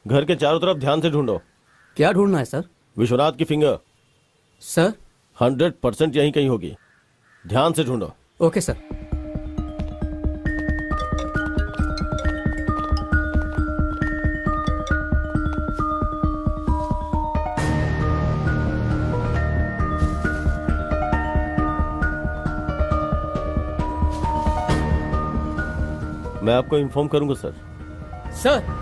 घर के चारों तरफ ध्यान से ढूंढो। क्या ढूंढना है सर? विश्वनाथ की फिंगर। सर 100% यहीं कहीं होगी, ध्यान से ढूंढो। Okay sir. मैं आपको इन्फॉर्म करूंगा सर। सर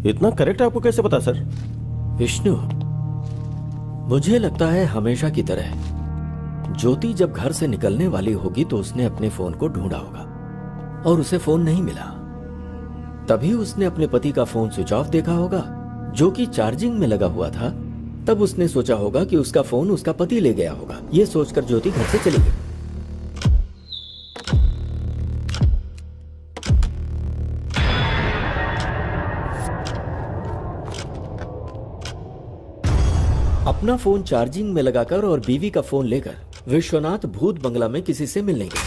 इतना करेक्ट आपको कैसे पता सर? विष्णु, मुझे लगता है हमेशा की तरह ज्योति जब घर से निकलने वाली होगी तो उसने अपने फोन को ढूंढा होगा और उसे फोन नहीं मिला। तभी उसने अपने पति का फोन स्विच ऑफ देखा होगा जो कि चार्जिंग में लगा हुआ था। तब उसने सोचा होगा कि उसका फोन उसका पति ले गया होगा। यह सोचकर ज्योति घर से चली गई। अपना फोन चार्जिंग में लगाकर और बीवी का फोन लेकर विश्वनाथ भूत बंगला में किसी से मिलने गए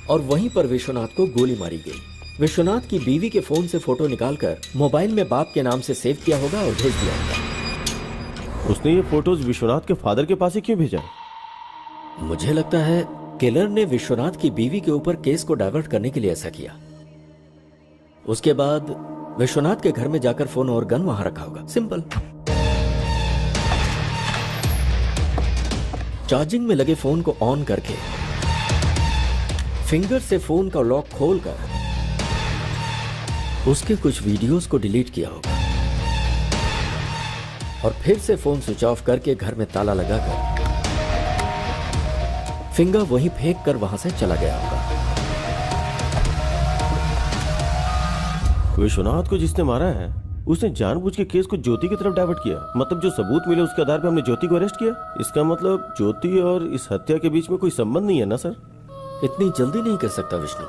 और वहीं पर विश्वनाथ को गोली मारी गई। विश्वनाथ की बीवी के फोन से फोटो निकालकर मोबाइल में बाप के नाम से सेव किया होगा और भेज दिया होगा। उसने ये फोटोज विश्वनाथ के फादर के पास ही क्यों भेजा? मुझे लगता है किलर ने विश्वनाथ की बीवी के ऊपर केस को डाइवर्ट करने के लिए ऐसा किया। उसके बाद विश्वनाथ के घर में जाकर फोन और गन वहां रखा होगा। सिंपल। चार्जिंग में लगे फोन को ऑन करके फिंगर से फोन का लॉक खोलकर उसके कुछ वीडियोस को डिलीट किया होगा और फिर से फोन स्विच ऑफ करके घर में ताला लगाकर फिंगर वहीं फेंक कर वहां से चला गया होगा। विश्वनाथ को जिसने मारा है उसने जानबूझ के केस को ज्योति की तरफ डाइवर्ट किया। मतलब जो सबूत मिले उसके आधार पर हमने ज्योति को अरेस्ट किया। इसका मतलब ज्योति और इस हत्या के बीच में कोई संबंध नहीं है ना सर? इतनी जल्दी नहीं कर सकता विष्णु।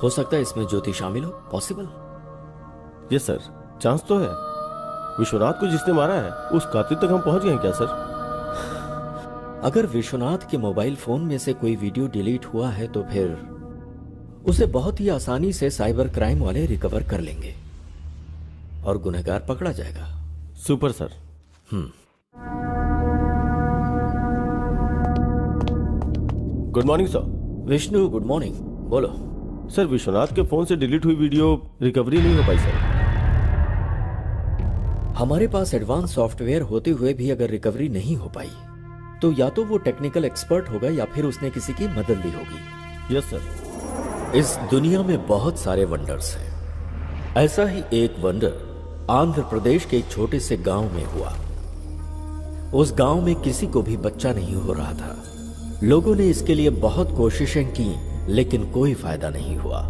हो सकता है इसमें ज्योति शामिल हो। पॉसिबल। यस सर, चांस तो है। विश्वनाथ को जिसने मारा है उस कातिल तक हम पहुंच गए हैं क्या सर? अगर विश्वनाथ के मोबाइल फोन में से कोई वीडियो डिलीट हुआ है तो फिर उसे बहुत ही आसानी से साइबर क्राइम वाले रिकवर कर लेंगे और गुनहगार पकड़ा जाएगा। Super sir. Good morning sir. Vishnu good morning. बोलो सर। विश्वनाथ के फोन से डिलीट हुई वीडियो रिकवरी नहीं हो पाई सर। हमारे पास एडवांस सॉफ्टवेयर होते हुए भी अगर रिकवरी नहीं हो पाई तो या तो वो टेक्निकल एक्सपर्ट होगा या फिर उसने किसी की मदद ली होगी। Yes sir. इस दुनिया में बहुत सारे वंडर्स हैं। ऐसा ही एक वंडर आंध्र प्रदेश के एक छोटे से गांव में हुआ। उस गांव में किसी को भी बच्चा नहीं हो रहा था। लोगों ने इसके लिए बहुत कोशिशें की लेकिन कोई फायदा नहीं हुआ।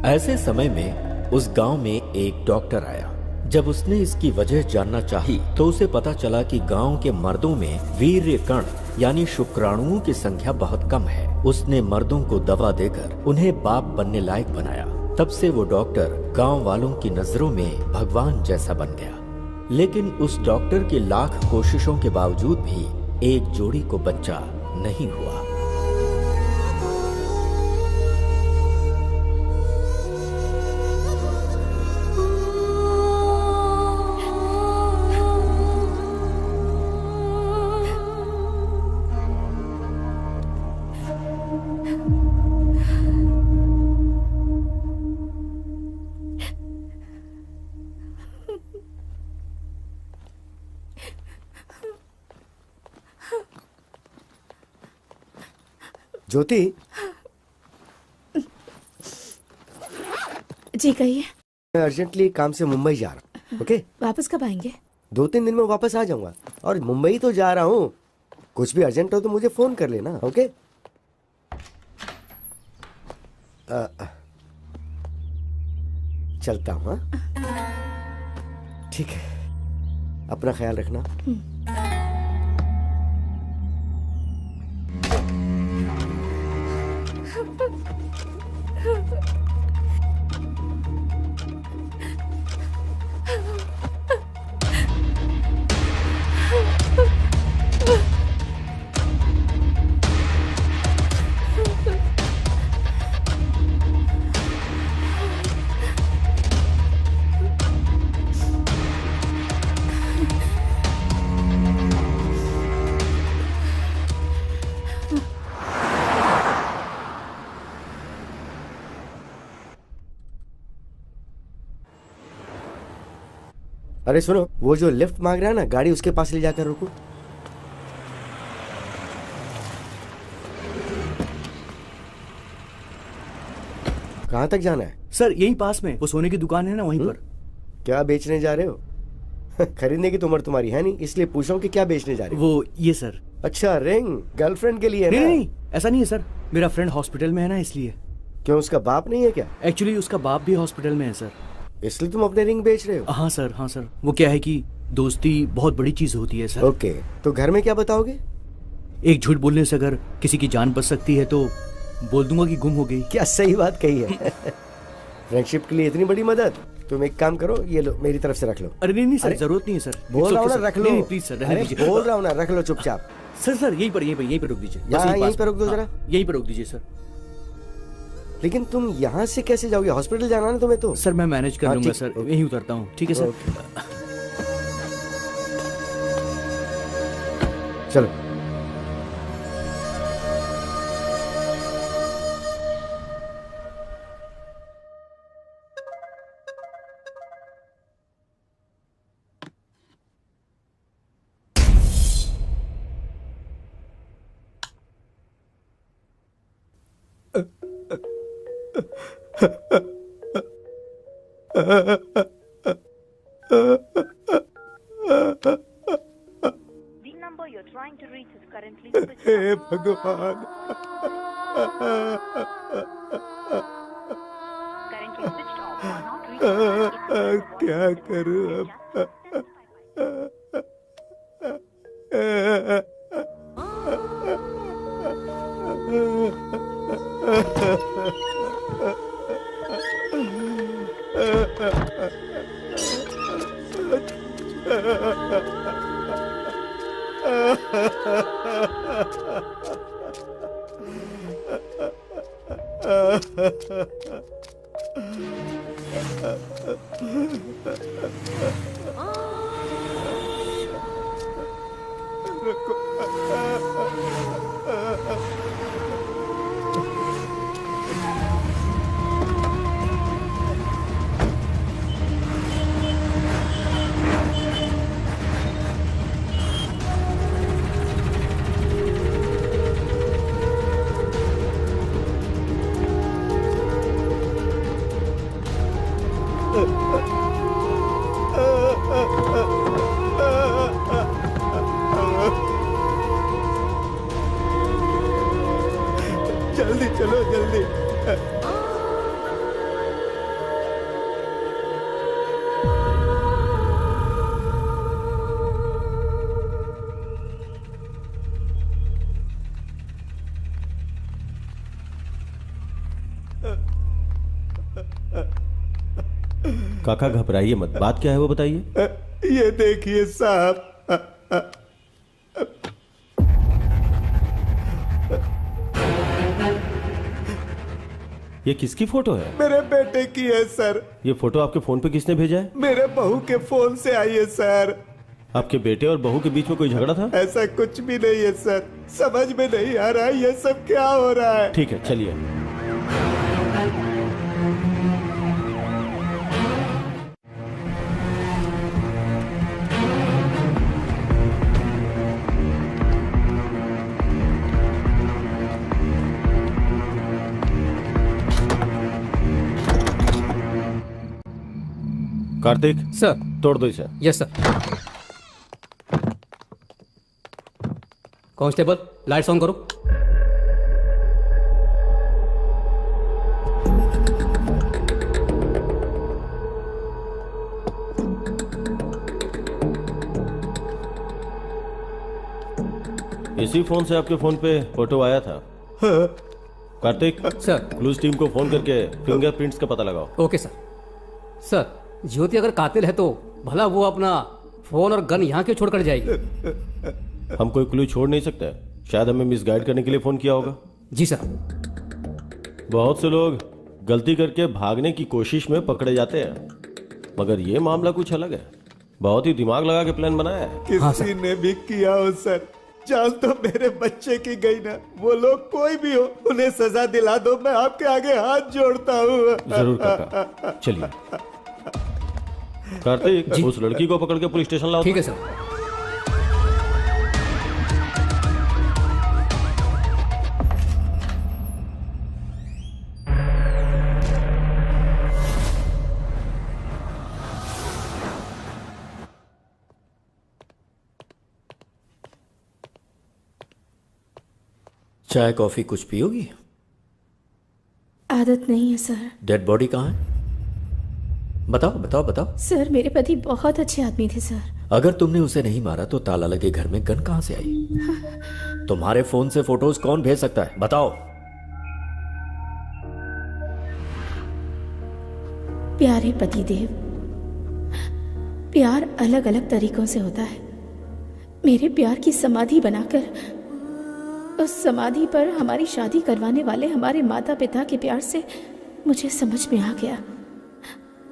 ऐसे समय में उस गांव में एक डॉक्टर आया। जब उसने इसकी वजह जानना चाही तो उसे पता चला कि गांव के मर्दों में वीर्य कण यानी शुक्राणुओं की संख्या बहुत कम है। उसने मर्दों को दवा देकर उन्हें बाप बनने लायक बनाया। तब से वो डॉक्टर गांव वालों की नजरों में भगवान जैसा बन गया। लेकिन उस डॉक्टर की लाख कोशिशों के बावजूद भी एक जोड़ी को बच्चा नहीं हुआ। ज्योति जी कहिए। मैं अर्जेंटली काम से मुंबई जा रहा हूँ। ओके? वापस कब आएंगे? 2-3 दिन में वापस आ जाऊंगा। और मुंबई तो जा रहा हूँ। कुछ भी अर्जेंट हो तो मुझे फोन कर लेना। ओके? चलता हूँ। हाँ? ठीक है, अपना ख्याल रखना। अरे सुनो, वो जो लिफ्ट मांग रहा है ना, गाड़ी उसके पास ले जाकर रुको। कहाँ तक जाना है? सर यही पास में वो सोने की दुकान है ना, वहीं पर। क्या बेचने जा रहे हो? खरीदने की तो उम्र तुम्हारी है नहीं, इसलिए पूछ रहा हूँ कि क्या बेचने जा रहे हो। वो ये सर। अच्छा, रिंग गर्लफ्रेंड के लिए है नहीं ना? नहीं, ऐसा नहीं है सर, मेरा फ्रेंड हॉस्पिटल में है ना, इसलिए। क्यों, उसका बाप नहीं है क्या? एक्चुअली उसका बाप भी हॉस्पिटल में है सर। इसलिए तुम अपने रिंग बेच रहे हो? हाँ सर, हाँ सर। वो क्या है कि दोस्ती बहुत बड़ी चीज होती है सर। ओके, तो घर में क्या बताओगे? एक झूठ बोलने से अगर किसी की जान बच सकती है तो बोल दूंगा कि गुम हो गई। क्या सही बात कही है। फ्रेंडशिप के लिए इतनी बड़ी मदद। तुम एक काम करो, ये लो, मेरी तरफ से रख लो। अरे नहीं नहीं सर, अरे, जरूरत नहीं है सर। बोल रहा हूँ ना, रख लो। नहीं प्लीज सर, रहने अरे दीजिए। बोल रहा हूँ ना, रख लो चुपचाप। सर यहीं पर रोक दीजिए। बस यहाँ यहीं पास पर में। रोक दो हाँ, जरा। यहीं पर रोक दीजिए सर। लेकिन तुम यहाँ से कैसे जाओगे? हॉस्पिटल जाना ना तुम्हें तो। सर मैं मैनेज कर हाँ, लूंगा ठीक, सर, ओके। यहीं उतरता हूँ। ठीक है सर। चलो। The number you're trying to reach is currently switched hey off. भगवान। Currently switched off or not reachable. क्या करूं अब? जल्दी चलो, जल्दी। काका घबराइए मत, बात क्या है वो बताइए। ये देखिए साहब, ये किसकी फोटो है? मेरे बेटे की है सर। ये फोटो आपके फोन पे किसने भेजा है? मेरे बहू के फोन से आई है सर। आपके बेटे और बहू के बीच में कोई झगड़ा था? ऐसा कुछ भी नहीं है सर, समझ में नहीं आ रहा ये सब क्या हो रहा है। ठीक है, चलिए। कार्तिक, सर। तोड़ दो इसे। Yes sir. Constable, lights on करो। इसी फोन से आपके फोन पे फोटो आया था। कार्तिक, सर। क्लूज टीम को फोन करके फिंगरप्रिंट्स का पता लगाओ। Okay sir. सर, ज्योति अगर कातिल है तो भला वो अपना फोन और गन यहाँ क्यों छोड़कर जाएगी? हम कोई क्लू छोड़ नहीं सकते। शायद हमें मिसगाइड करने के लिए फोन किया होगा। जी सर। बहुत से लोग गलती करके भागने की कोशिश में पकड़े जाते हैं, मगर ये मामला कुछ अलग है। बहुत ही दिमाग लगा के प्लान बनाया है। किसी ने भी किया हो सर, जान तो मेरे बच्चे की गई ना। वो लोग कोई भी हो, उन्हें सजा दिला दो, मैं आपके आगे हाथ जोड़ता हूँ। जरूर काका, चलिए। कार्तिक, उस लड़की को पकड़ के पुलिस स्टेशन लाओ। ठीक है सर। चाय कॉफी कुछ पियोगी? आदत नहीं है सर। डेड बॉडी कहाँ है? बताओ बताओ बताओ। सर, मेरे पति बहुत अच्छे आदमी थे सर। अगर तुमने उसे नहीं मारा तो ताला लगे घर में गन कहां से आई? तुम्हारे फोन से फोटोज कौन भेज सकता है? बताओ। प्यारे पतिदेव, प्यार अलग अलग तरीकों से होता है। मेरे प्यार की समाधि बनाकर उस समाधि पर हमारी शादी करवाने वाले हमारे माता पिता के प्यार से मुझे समझ में आ गया,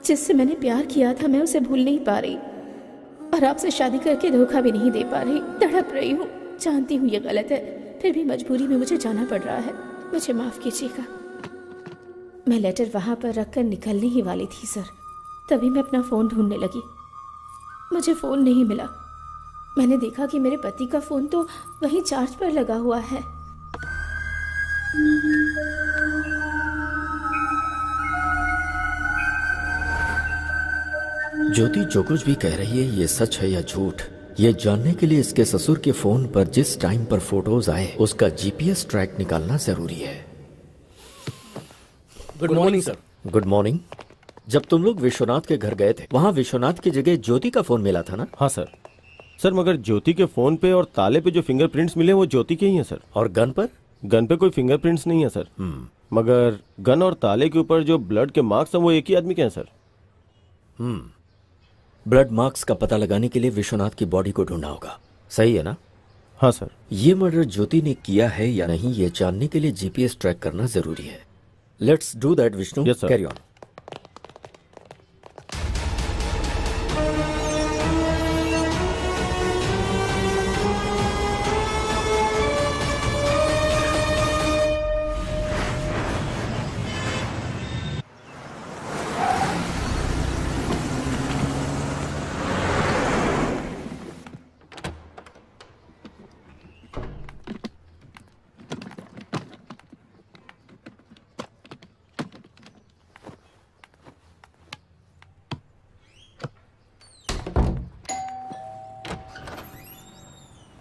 जिससे मैंने प्यार किया था मैं उसे भूल नहीं पा रही, और आपसे शादी करके धोखा भी नहीं दे पा रही। तड़प रही हूँ, जानती हूँ ये गलत है, फिर भी मजबूरी में मुझे जाना पड़ रहा है। मुझे माफ कीजिएगा। मैं लेटर वहां पर रखकर निकलने ही वाली थी सर, तभी मैं अपना फोन ढूंढने लगी। मुझे फोन नहीं मिला। मैंने देखा कि मेरे पति का फोन तो वहीं चार्ज पर लगा हुआ है। ज्योति जो कुछ भी कह रही है ये सच है या झूठ, ये जानने के लिए इसके ससुर के फोन पर जिस टाइम पर फोटोज आए उसका जीपीएस ट्रैक निकालना जरूरी है। Good morning sir. Good morning. जब तुम लोग विश्वनाथ के घर गए थे, वहाँ विश्वनाथ की जगह ज्योति का फोन मिला था ना? हाँ सर। सर, मगर ज्योति के फोन पे और ताले पे जो फिंगरप्रिंट्स मिले वो ज्योति के ही हैं सर। और गन पर? गन पे कोई फिंगरप्रिंट्स नहीं है सर। मगर गन और ताले के ऊपर जो ब्लड के मार्क्स हैं वो एक ही आदमी के हैं सर। ब्लड मार्क्स का पता लगाने के लिए विश्वनाथ की बॉडी को ढूंढना होगा, सही है ना? हाँ सर। ये मर्डर ज्योति ने किया है या नहीं ये जानने के लिए जीपीएस ट्रैक करना जरूरी है। Let's do that Vishnu. Yes, sir. Carry on.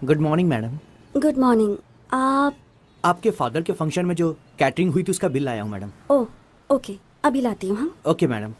Good morning madam. Good morning. आप? आपके फादर के फंक्शन में जो कैटरिंग हुई थी उसका बिल लाया हूँ मैडम। ओह ओके, अभी लाती हूँ। हाँ okay madam.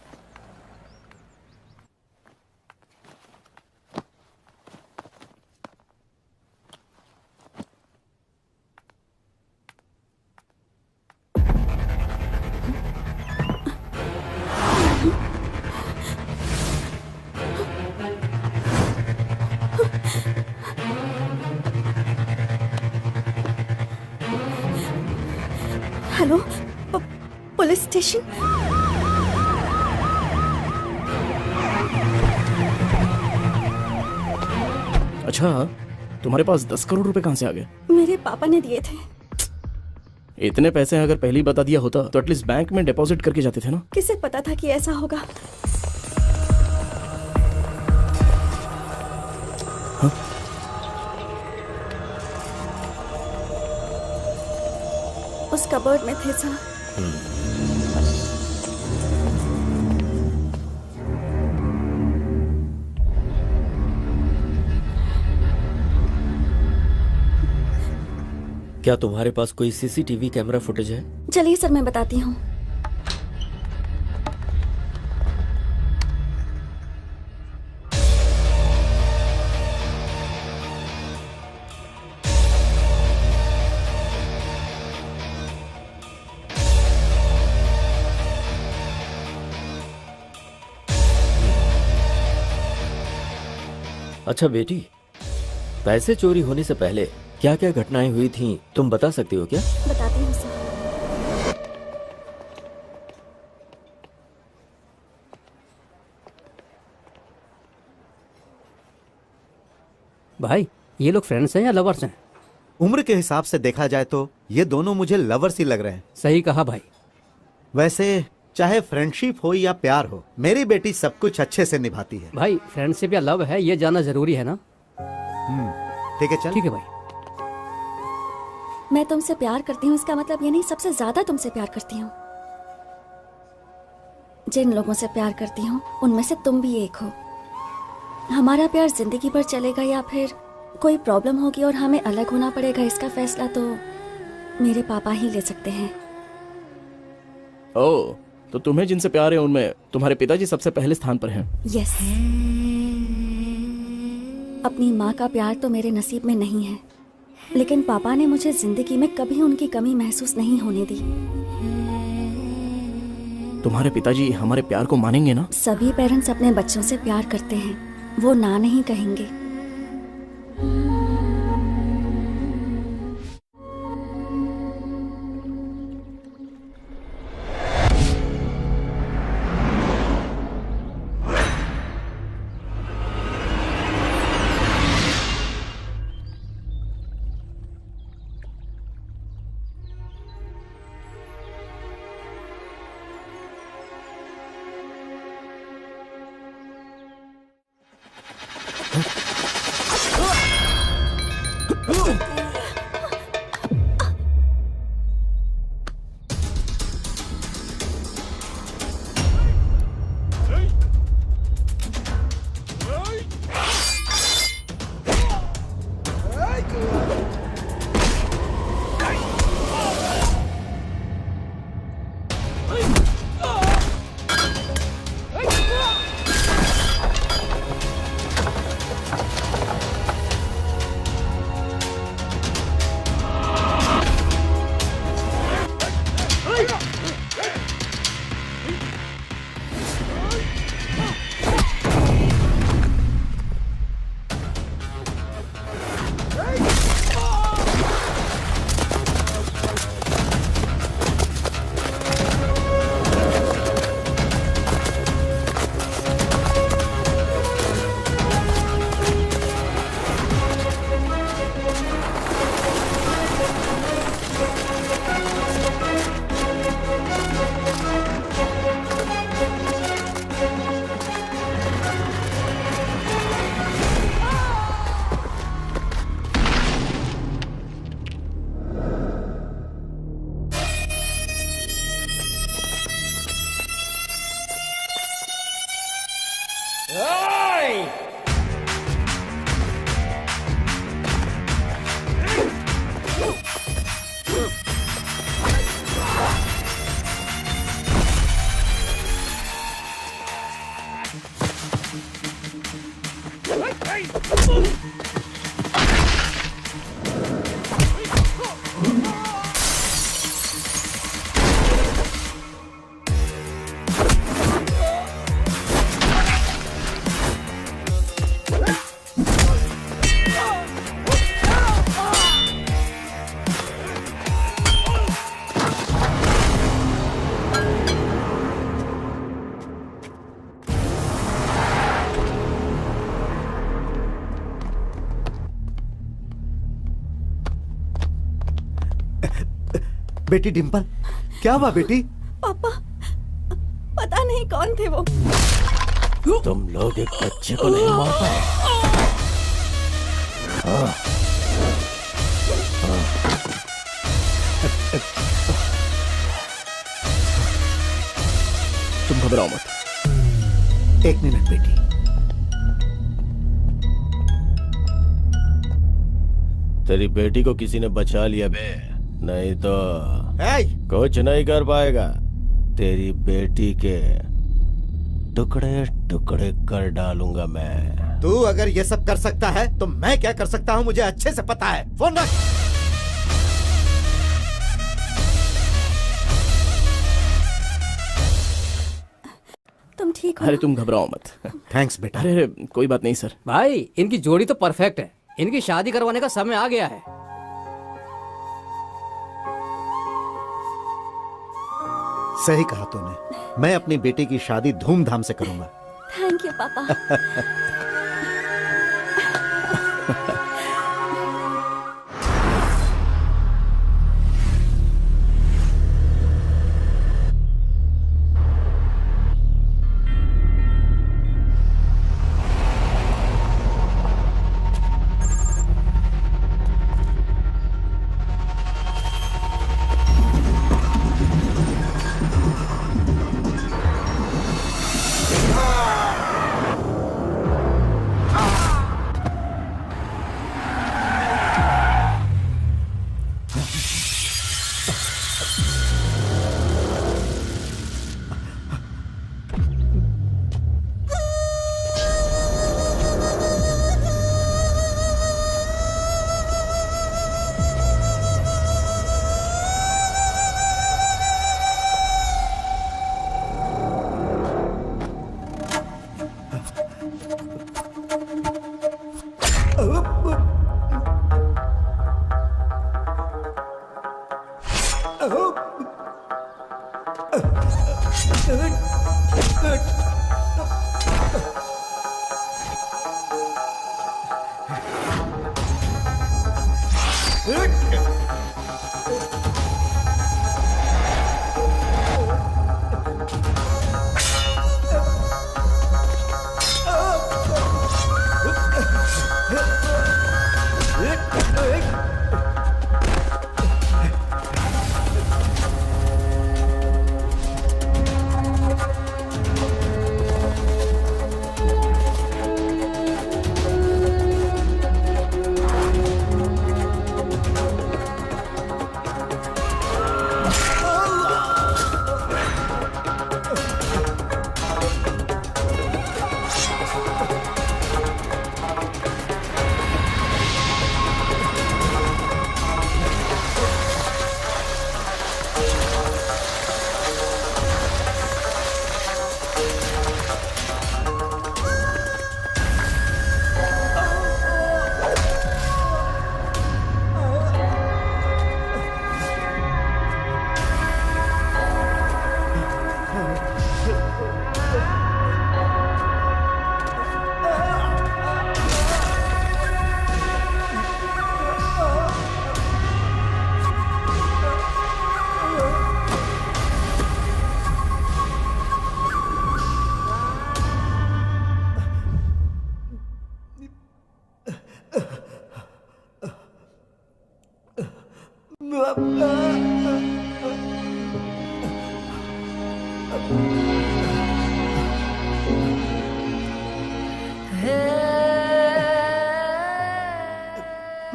Hello, police station? अच्छा, तुम्हारे पास 10 करोड़ रुपए कहाँ से आ गए? मेरे पापा ने दिए थे। इतने पैसे अगर पहले ही बता दिया होता तो एटलीस्ट बैंक में डिपॉजिट करके जाते थे ना। किसे पता था कि ऐसा होगा? हाँ? उस कबर्ड में थे सर। क्या तुम्हारे पास कोई सीसीटीवी कैमरा फुटेज है? चलिए सर, मैं बताती हूँ। अच्छा बेटी, पैसे चोरी होने से पहले क्या क्या घटनाएं हुई थीं तुम बता सकती हो क्या? बताती हूँ सर। भाई ये लोग फ्रेंड्स हैं या लवर्स हैं? उम्र के हिसाब से देखा जाए तो ये दोनों मुझे लवर्स ही लग रहे हैं। सही कहा भाई। वैसे चाहे फ्रेंडशिप हो या प्यार हो, मेरी बेटी सब कुछ अच्छे से निभाती है। भाई फ्रेंडशिप या लव है ये जानना जरूरी है ना? ठीक है, चल। ठीक है भाई। मैं तुमसे प्यार करती हूँ इसका मतलब ये नहीं सबसे ज्यादा तुमसे प्यार करती हूँ। जिन लोगों से प्यार करती हूँ उनमें से तुम भी एक हो। हमारा प्यार जिंदगी भर चलेगा या फिर कोई प्रॉब्लम होगी और हमें अलग होना पड़ेगा, इसका फैसला तो मेरे पापा ही ले सकते हैं। ओह, तो तुम्हें जिनसे प्यार है उनमें तुम्हारे पिताजी सबसे पहले स्थान पर हैं। यस। अपनी माँ का प्यार तो मेरे नसीब में नहीं है, लेकिन पापा ने मुझे जिंदगी में कभी उनकी कमी महसूस नहीं होने दी। तुम्हारे पिताजी हमारे प्यार को मानेंगे ना? सभी पेरेंट्स अपने बच्चों से प्यार करते हैं, वो ना नहीं कहेंगे। बेटी डिम्पल, क्या हुआ बेटी? पापा, पता नहीं कौन थे वो। तुम लोग एक बच्चे को नहीं मार पाए। तुम घबराओ मत। एक मिनट बेटी। तेरी बेटी को किसी ने बचा लिया बे, नहीं तो कुछ नहीं कर पाएगा। तेरी बेटी के टुकड़े टुकड़े कर डालूंगा मैं। तू अगर ये सब कर सकता है तो मैं क्या कर सकता हूँ मुझे अच्छे से पता है। फोन रख। तुम ठीक ठीक हो अरे ना? तुम घबराओ मत। थैंक्स बेटा। अरे कोई बात नहीं सर। भाई इनकी जोड़ी तो परफेक्ट है, इनकी शादी करवाने का समय आ गया है। सही कहा तूने, मैं अपनी बेटी की शादी धूमधाम से करूंगा। थैंक यू पापा।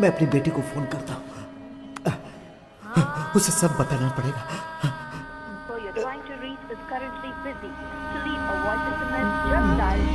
मैं अपनी बेटी को फोन करता हूँ, उसे सब बताना पड़ेगा। So you're trying to reach is currently busy. To leave a voice SMS, just dial.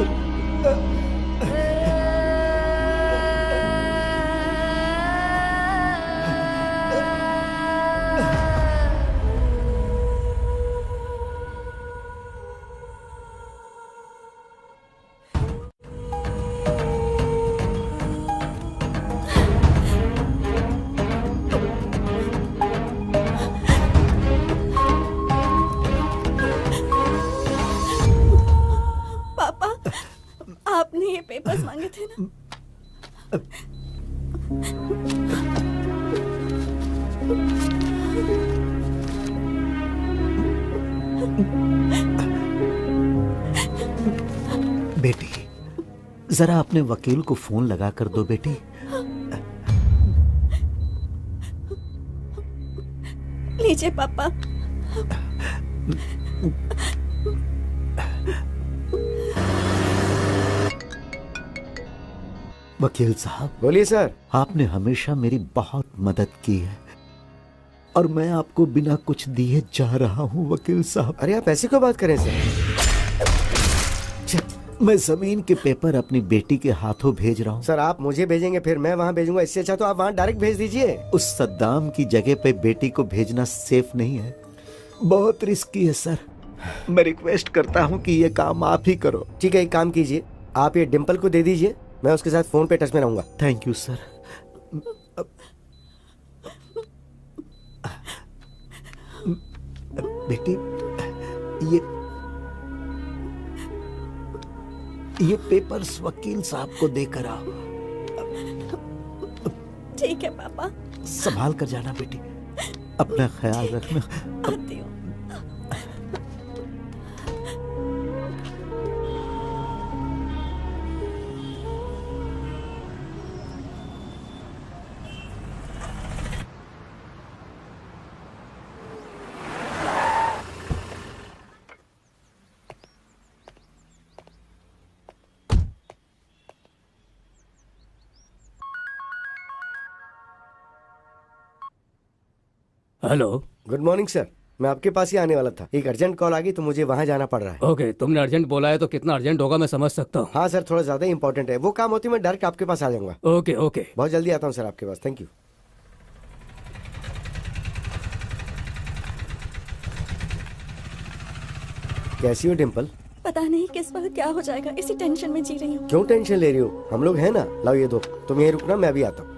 पापा, आपने ये पेपर्स मांगे थे ना? बेटी, जरा अपने वकील को फोन लगा कर दो बेटी। लीजिए पापा। वकील साहब। बोलिए सर। आपने हमेशा मेरी बहुत मदद की है और मैं आपको बिना कुछ दिए जा रहा हूं वकील साहब। अरे आप ऐसे क्यों बात करें सर? मैं जमीन के पेपर अपनी बेटी के हाथों भेज रहा हूं। सर आप मुझे भेजेंगे फिर मैं वहां भेजूंगा, इससे अच्छा तो आप वहां डायरेक्ट भेज दीजिए। उस सद्दाम की जगह पे बेटी को भेजना सेफ नहीं है, बहुत रिस्की है सर। मैं रिक्वेस्ट करता हूँ कि ये काम आप ही करो। ठीक है, एक काम कीजिए, आप ये डिम्पल को दे दीजिए, मैं उसके साथ फोन पे टच में रहूंगा। Thank you sir. बेटी, ये पेपर्स वकील साहब को देकर आओ। ठीक है पापा। संभाल कर जाना बेटी, अपना ख्याल रखना। आती हूँ। हेलो। गुड मॉर्निंग सर, मैं आपके पास ही आने वाला था, एक अर्जेंट कॉल आ गई तो मुझे वहाँ जाना पड़ रहा है। ओके, तुमने अर्जेंट बोला है तो कितना अर्जेंट होगा मैं समझ सकता हूँ। हाँ सर, थोड़ा ज्यादा इंपॉर्टेंट है, वो काम होती मैं डायरेक्ट आपके पास आ जाऊंगा। ओके ओके, बहुत जल्दी आता हूँ सर आपके पास। Thank you. कैसी हो डिम्पल? पता नहीं किस वक्त क्या हो जाएगा, इसी टेंशन में जी रही हूँ। क्यों टेंशन ले रही हो, हम लोग हैं ना। लाओ ये दो, तुम यहीं रुकना, मैं अभी आता हूँ।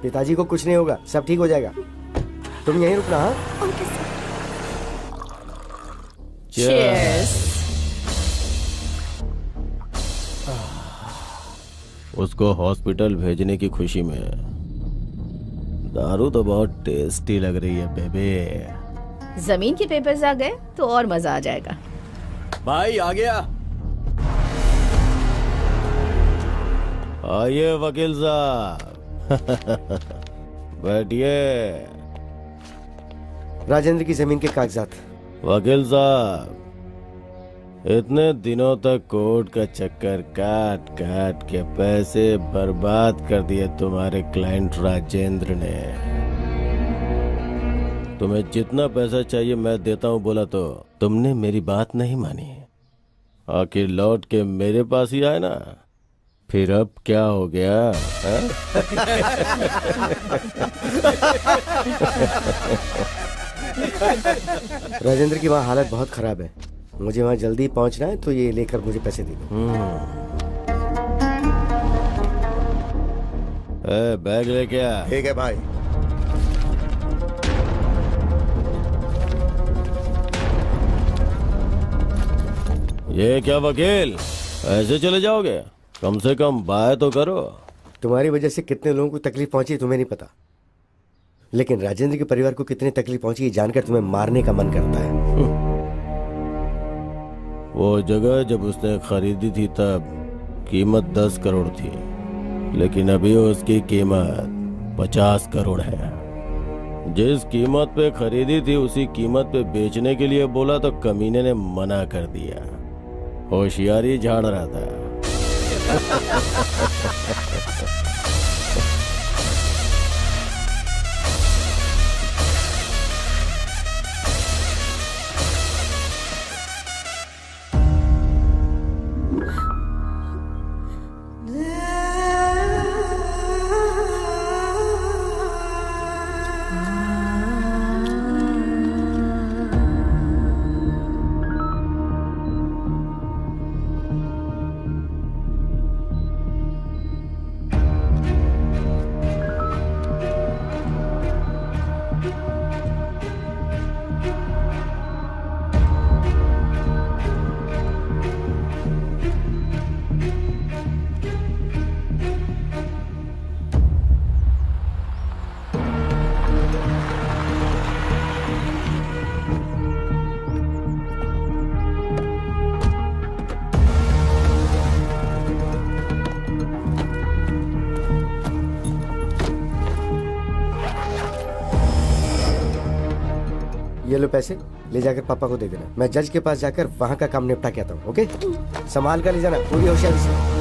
पिताजी को कुछ नहीं होगा, सब ठीक हो जाएगा, तुम यहीं रुकना। हाँ ओके सर। Cheers. उसको हॉस्पिटल भेजने की खुशी में दारू तो बहुत टेस्टी लग रही है बेबे। जमीन के पेपर्स आ गए तो और मजा आ जाएगा। भाई आ गया। आइए वकील साहब। बैठिए। राजेंद्र की जमीन के कागजात। वकील साहब, इतने दिनों तक कोर्ट का चक्कर काट काट के पैसे बर्बाद कर दिए तुम्हारे क्लाइंट राजेंद्र ने। तुम्हें जितना पैसा चाहिए मैं देता हूँ बोला तो तुमने मेरी बात नहीं मानी, आखिर लौट के मेरे पास ही आए ना। फिर अब क्या हो गया? राजेंद्र की वहाँ हालत बहुत खराब है, मुझे वहाँ जल्दी पहुँचना है, तो ये लेकर मुझे पैसे दे दो। बैग लेके आ। ठीक है भाई। ये क्या वकील, ऐसे चले जाओगे? कम से कम बाय तो करो। तुम्हारी वजह से कितने लोगों को तकलीफ पहुंची तुम्हें नहीं पता, लेकिन राजेंद्र के परिवार को कितनी तकलीफ पहुंची ये जानकर तुम्हें मारने का मन करता है। वो जगह जब उसने खरीदी थी तब कीमत 10 करोड़ थी, लेकिन अभी उसकी कीमत 50 करोड़ है। जिस कीमत पे खरीदी थी उसी कीमत पे बेचने के लिए बोला तो कमीने ने मना कर दिया। होशियारी झाड़ रहा था। ये लो पैसे, ले जाकर पापा को दे देना। मैं जज के पास जाकर वहाँ का काम निपटा के आता हूँ। ओके, संभाल कर ले जाना पूरी होशियारी से।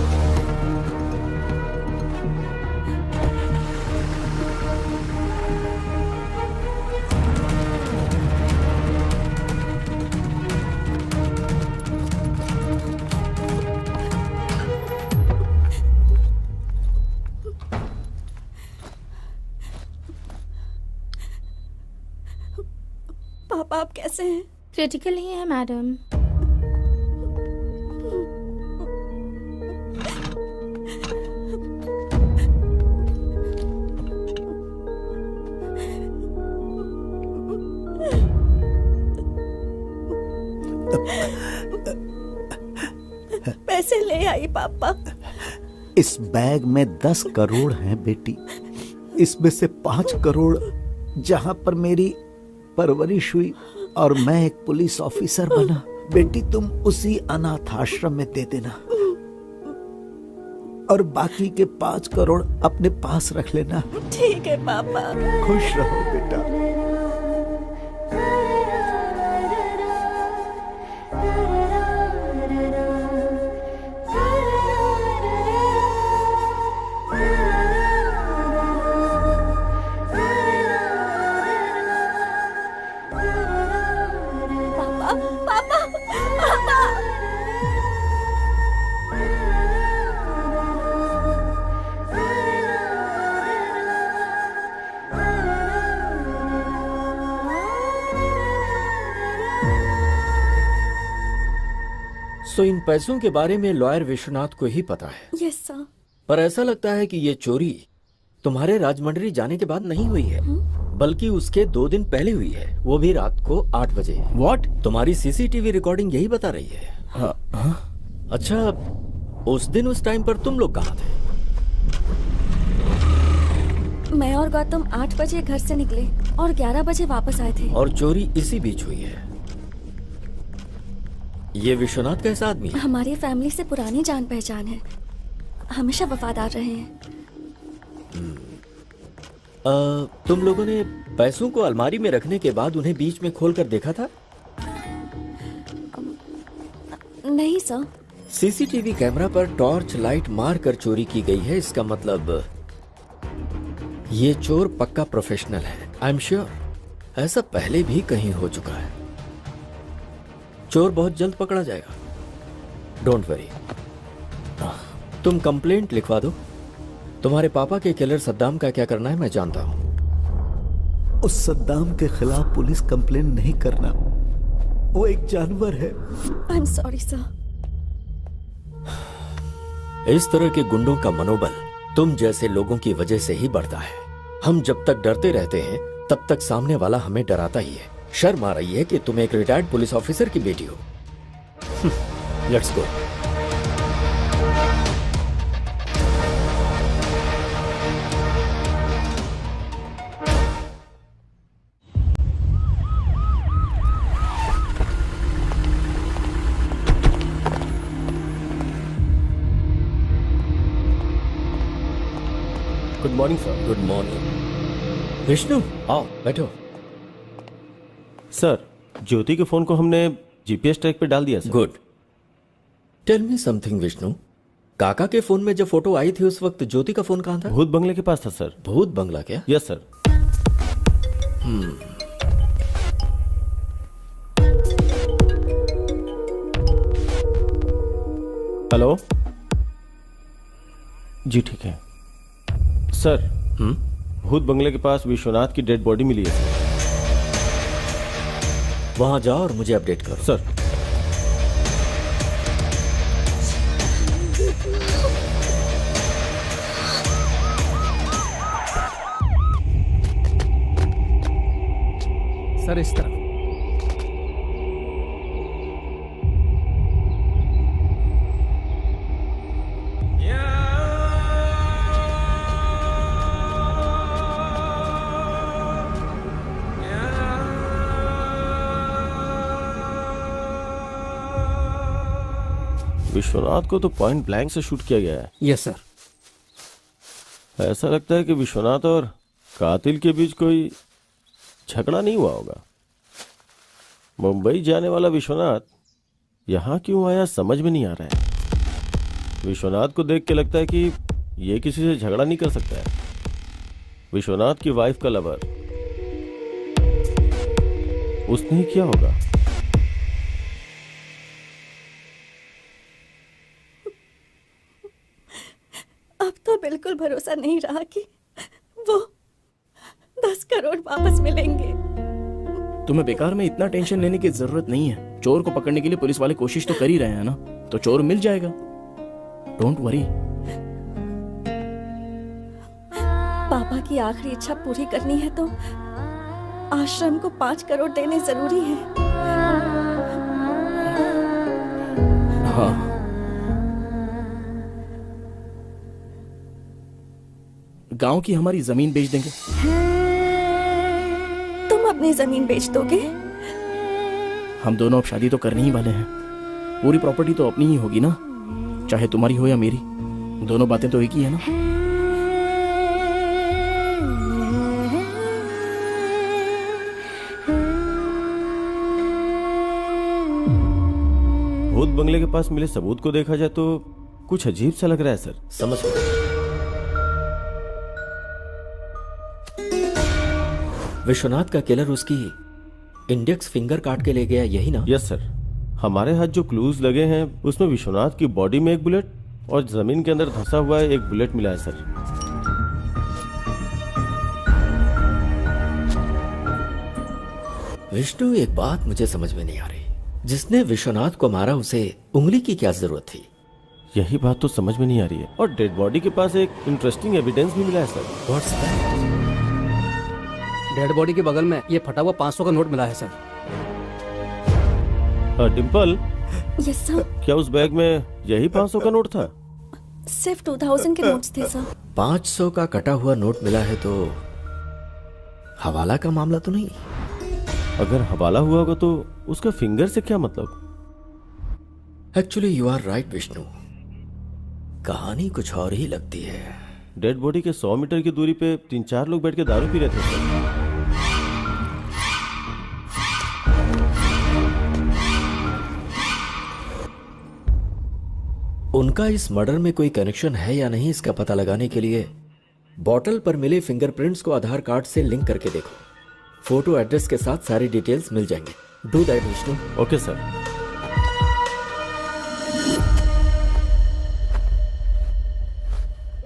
पापा आप कैसे हैं? क्रिटिकल ही है मैडम। पैसे ले आई पापा। इस बैग में 10 करोड़ हैं बेटी। इसमें से 5 करोड़ जहां पर मेरी परवरिश हुई और मैं एक पुलिस ऑफिसर बना, बेटी तुम उसी अनाथ आश्रम में दे देना और बाकी के 5 करोड़ अपने पास रख लेना। ठीक है पापा। खुश रहो बेटा। सो इन पैसों के बारे में लॉयर विश्वनाथ को ही पता है। Yes sir. पर ऐसा लगता है कि ये चोरी तुम्हारे राजमंड्री जाने के बाद नहीं हुई है, बल्कि उसके 2 दिन पहले हुई है, वो भी रात को 8 बजे। व्हाट? तुम्हारी सीसीटीवी रिकॉर्डिंग यही बता रही है। अच्छा, उस दिन उस टाइम पर तुम लोग कहाँ थे? मैं और गौतम 8 बजे घर से निकले और 11 बजे वापस आए थे। और चोरी इसी बीच हुई है। ये विश्वनाथ कैसा आदमी है? हमारी फैमिली से पुरानी जान पहचान है, हमेशा वफादार रहे हैं। तुम लोगों ने पैसों को अलमारी में रखने के बाद उन्हें बीच में खोलकर देखा था? नहीं सर। सीसीटीवी कैमरा पर टॉर्च लाइट मार कर चोरी की गई है, इसका मतलब ये चोर पक्का प्रोफेशनल है। आई एम श्योर ऐसा पहले भी कहीं हो चुका है। चोर बहुत जल्द पकड़ा जाएगा, डोंट वरी। तुम कंप्लेंट लिखवा दो। तुम्हारे पापा के किलर सद्दाम का क्या करना है मैं जानता हूं। उस सद्दाम के खिलाफ पुलिस कंप्लेंट नहीं करना, वो एक जानवर है। I am sorry sir. इस तरह के गुंडों का मनोबल तुम जैसे लोगों की वजह से ही बढ़ता है। हम जब तक डरते रहते हैं तब तक सामने वाला हमें डराता ही है। शर्म आ रही है कि तुम एक रिटायर्ड पुलिस ऑफिसर की बेटी हो। Let's go. Good morning sir. Good morning. Vishnu आओ बैठो। सर, ज्योति के फोन को हमने जीपीएस ट्रैक पे डाल दिया sir. Good. Tell me something Vishnu, काका के फोन में जब फोटो आई थी उस वक्त ज्योति का फोन कहाँ था? भूत बंगले के पास था सर। भूत बंगला क्या? Yes sir. हेलो जी, ठीक है सर। भूत बंगले के पास विश्वनाथ की डेड बॉडी मिली है सर। वहां जाओ और मुझे अपडेट करो। सर। सर इस तरफ। विश्वनाथ को तो पॉइंट ब्लैंक से शूट किया गया है। Yes sir. ऐसा लगता है कि विश्वनाथ और कातिल के बीच कोई झगड़ा नहीं हुआ होगा। मुंबई जाने वाला विश्वनाथ यहां क्यों आया समझ में नहीं आ रहा है। विश्वनाथ को देख के लगता है कि ये किसी से झगड़ा नहीं कर सकता है। विश्वनाथ की वाइफ का लवर, उसने ही किया होगा। अब तो बिल्कुल भरोसा नहीं रहा कि वो 10 करोड़ वापस मिलेंगे। तुम्हें बेकार में इतना टेंशन लेने की जरूरत नहीं है। चोर को पकड़ने के लिए पुलिस वाले कोशिश तो कर ही रहे हैं ना, तो चोर मिल जाएगा। Don't worry. पापा की आखिरी इच्छा पूरी करनी है तो आश्रम को 5 करोड़ देने जरूरी है। हाँ, गांव की हमारी जमीन बेच देंगे। तुम अपनी जमीन बेच दोगे? हम दोनों अब शादी तो करने ही वाले हैं। पूरी प्रॉपर्टी तो अपनी ही होगी ना, चाहे तुम्हारी हो या मेरी। दोनों बातें तो एक ही है ना। भूत बंगले के पास मिले सबूत को देखा जाए तो कुछ अजीब सा लग रहा है सर। समझ गए। विश्वनाथ का किलर उसकी इंडेक्स फिंगर काट के ले गया, यही ना? Yes sir. हमारे हाथ जो क्लूज लगे हैं उसमें विश्वनाथ की बॉडी में एक बुलेट और जमीन के अंदर धंसा हुआ है एक बुलेट मिला है सर। विष्णु, एक बात मुझे समझ में नहीं आ रही। जिसने विश्वनाथ को मारा उसे उंगली की क्या जरूरत थी? यही बात तो समझ में नहीं आ रही है। और डेड बॉडी के पास एक इंटरेस्टिंग एविडेंस भी मिला है sir. What's that? Dead body के बगल में ये फटा हुआ 500 का नोट मिला है सर। Dimple, yes sir. क्या उस बैग में यही 500 का नोट था? सिर्फ 2000 के नोट्स थे सर। 500 का कटा हुआ नोट मिला है तो हवाला का मामला तो नहीं? अगर हवाला हुआ होगा तो उसका फिंगर से क्या मतलब? Actually you are right Vishnu, कहानी कुछ और ही लगती है। डेड बॉडी के 100 मीटर की दूरी पे 3-4 लोग बैठ के दारू पी रहे थे सर। उनका इस मर्डर में कोई कनेक्शन है या नहीं, इसका पता लगाने के लिए बॉटल पर मिले फिंगरप्रिंट्स को आधार कार्ड से लिंक करके देखो। फोटो एड्रेस के साथ सारी डिटेल्स मिल जाएंगे। Do that Vishnu. Okay sir.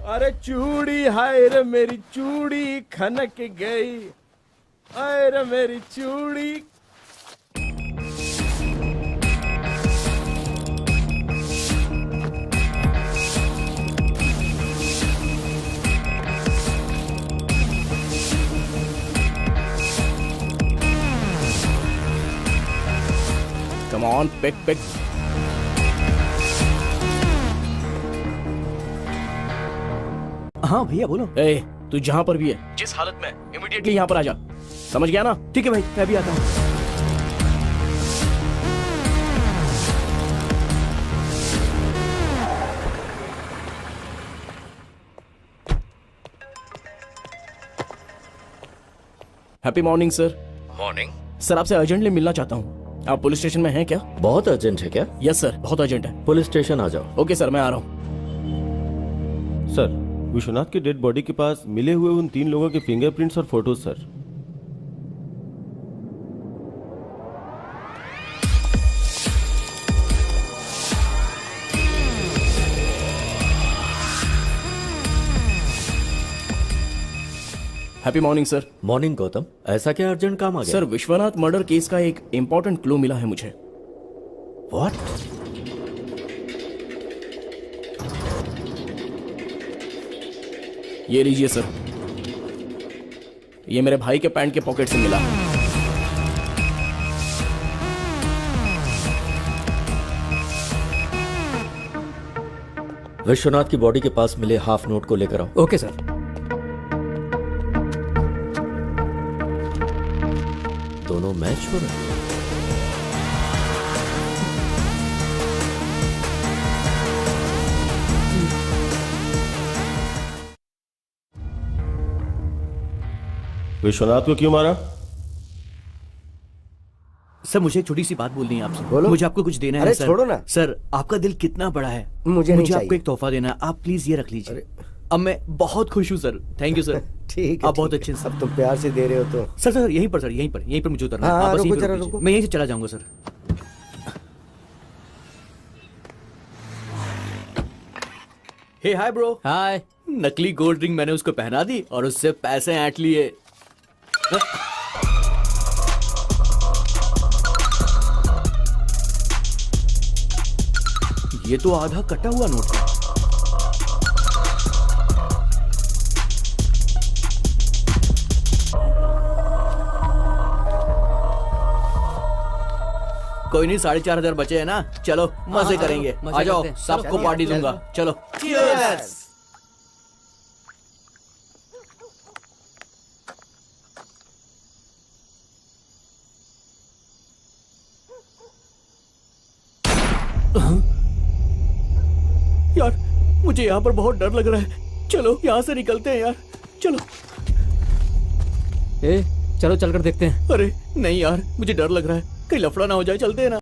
अरे चूड़ी, हाय रे मेरी चूड़ी खनक गई, हाय रे मेरी चूड़ी। Come on, pick. हाँ भैया बोलो। ए, तू जहां पर भी है, जिस हालत में, इमीडिएटली यहाँ पर आ जा। समझ गया ना? ठीक है भाई, मैं भी आता हूँ। Happy morning sir. Morning sir, आपसे अर्जेंटली मिलना चाहता हूँ। आप पुलिस स्टेशन में हैं क्या? बहुत अर्जेंट है क्या? यस सर, बहुत अर्जेंट है। पुलिस स्टेशन आ जाओ। ओके सर, मैं आ रहा हूँ। सर, विश्वनाथ की डेड बॉडी के पास मिले हुए उन 3 लोगों के फिंगरप्रिंट्स और photos sir. Happy morning sir. Morning Gautam, ऐसा क्या अर्जेंट काम आ गया? सर, विश्वनाथ मर्डर केस का एक इंपॉर्टेंट क्लू मिला है मुझे। व्हाट? ये लीजिए सर, ये मेरे भाई के पैंट के पॉकेट से मिला। विश्वनाथ की बॉडी के पास मिले हाफ नोट को लेकर आओ। Okay sir. दोनों मैच हो रहे हैं। विश्वनाथ को क्यों मारा? सर, मुझे एक छोटी सी बात बोलनी है आपसे। बोलो। मुझे आपको कुछ देना है अरे सर। छोड़ो ना। सर, आपका दिल कितना बड़ा है। मुझे नहीं आपको चाहिए। एक तोहफा देना है, आप प्लीज ये रख लीजिए। अब मैं बहुत खुश हूँ सर। Thank you sir. ठीक है, आप बहुत ठीक अच्छे है। हैं सर। अब तुम प्यार से दे रहे हो तो। सर यहीं पर, सर यहीं पर मुझे उतरना है। हाँ, आप बस रुको, यहीं पर जरा रुक लीजिए। रुको। मैं यहीं से चला जाऊंगा सर। हे हाय ब्रो। हाय। नकली गोल्ड रिंग मैंने उसको पहना दी और उससे पैसे ऐंठ लिए। ये तो आधा कटा हुआ नोट है। कोई नहीं, 4,500 बचे हैं ना, चलो मजे करेंगे। आ जाओ, सबको पार्टी दूंगा, चलो। Cheers! यार मुझे यहाँ पर बहुत डर लग रहा है, चलो यहाँ से निकलते हैं यार, चलो। चलो चलकर देखते हैं। अरे नहीं यार, मुझे डर लग रहा है, कहीं लफड़ा ना हो जाए, चलते हैं ना।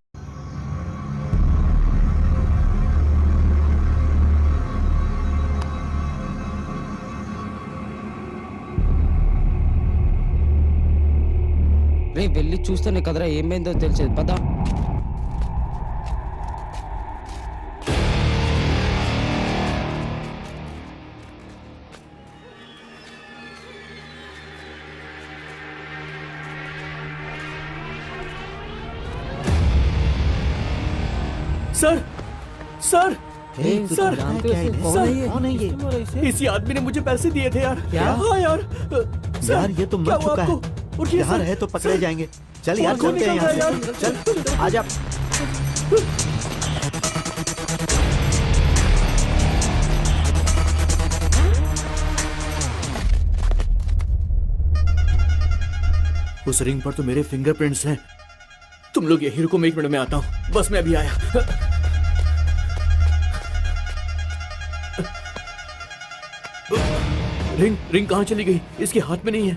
వెళ్ళి చూస్తేనే కదరా ఏమైందో తెలిసేది, పదా. सर सर सर, कौन है ये? इसी आदमी ने मुझे पैसे दिए थे यार। क्या? हाँ यार। यार ये तो मर चुका है, यहाँ रहे तो पकड़े जाएंगे। चल यार चलते हैं यहाँ से, चल आजा। उस रिंग पर तो मेरे फिंगरप्रिंट्स हैं। तुम लोग यही रुको, मैं 1 मिनट में आता हूँ, बस मैं अभी आया। रिंग कहाँ चली गई? इसके हाथ में नहीं है।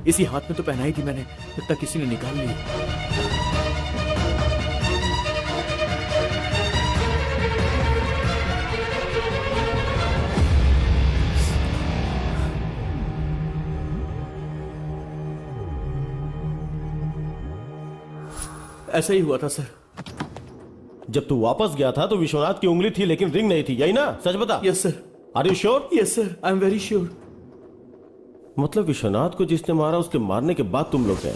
इसी हाथ में तो पहनाई थी मैंने, लगता किसी ने निकाल ली। ऐसा ही हुआ था सर। जब तू वापस गया था तो विश्वनाथ की उंगली थी लेकिन रिंग नहीं थी, यही ना? सच बता। Yes sir. Are you sure? Yes sir, I am very sure. मतलब विश्वनाथ को जिसने मारा उसके मारने के बाद तुम लोग गए,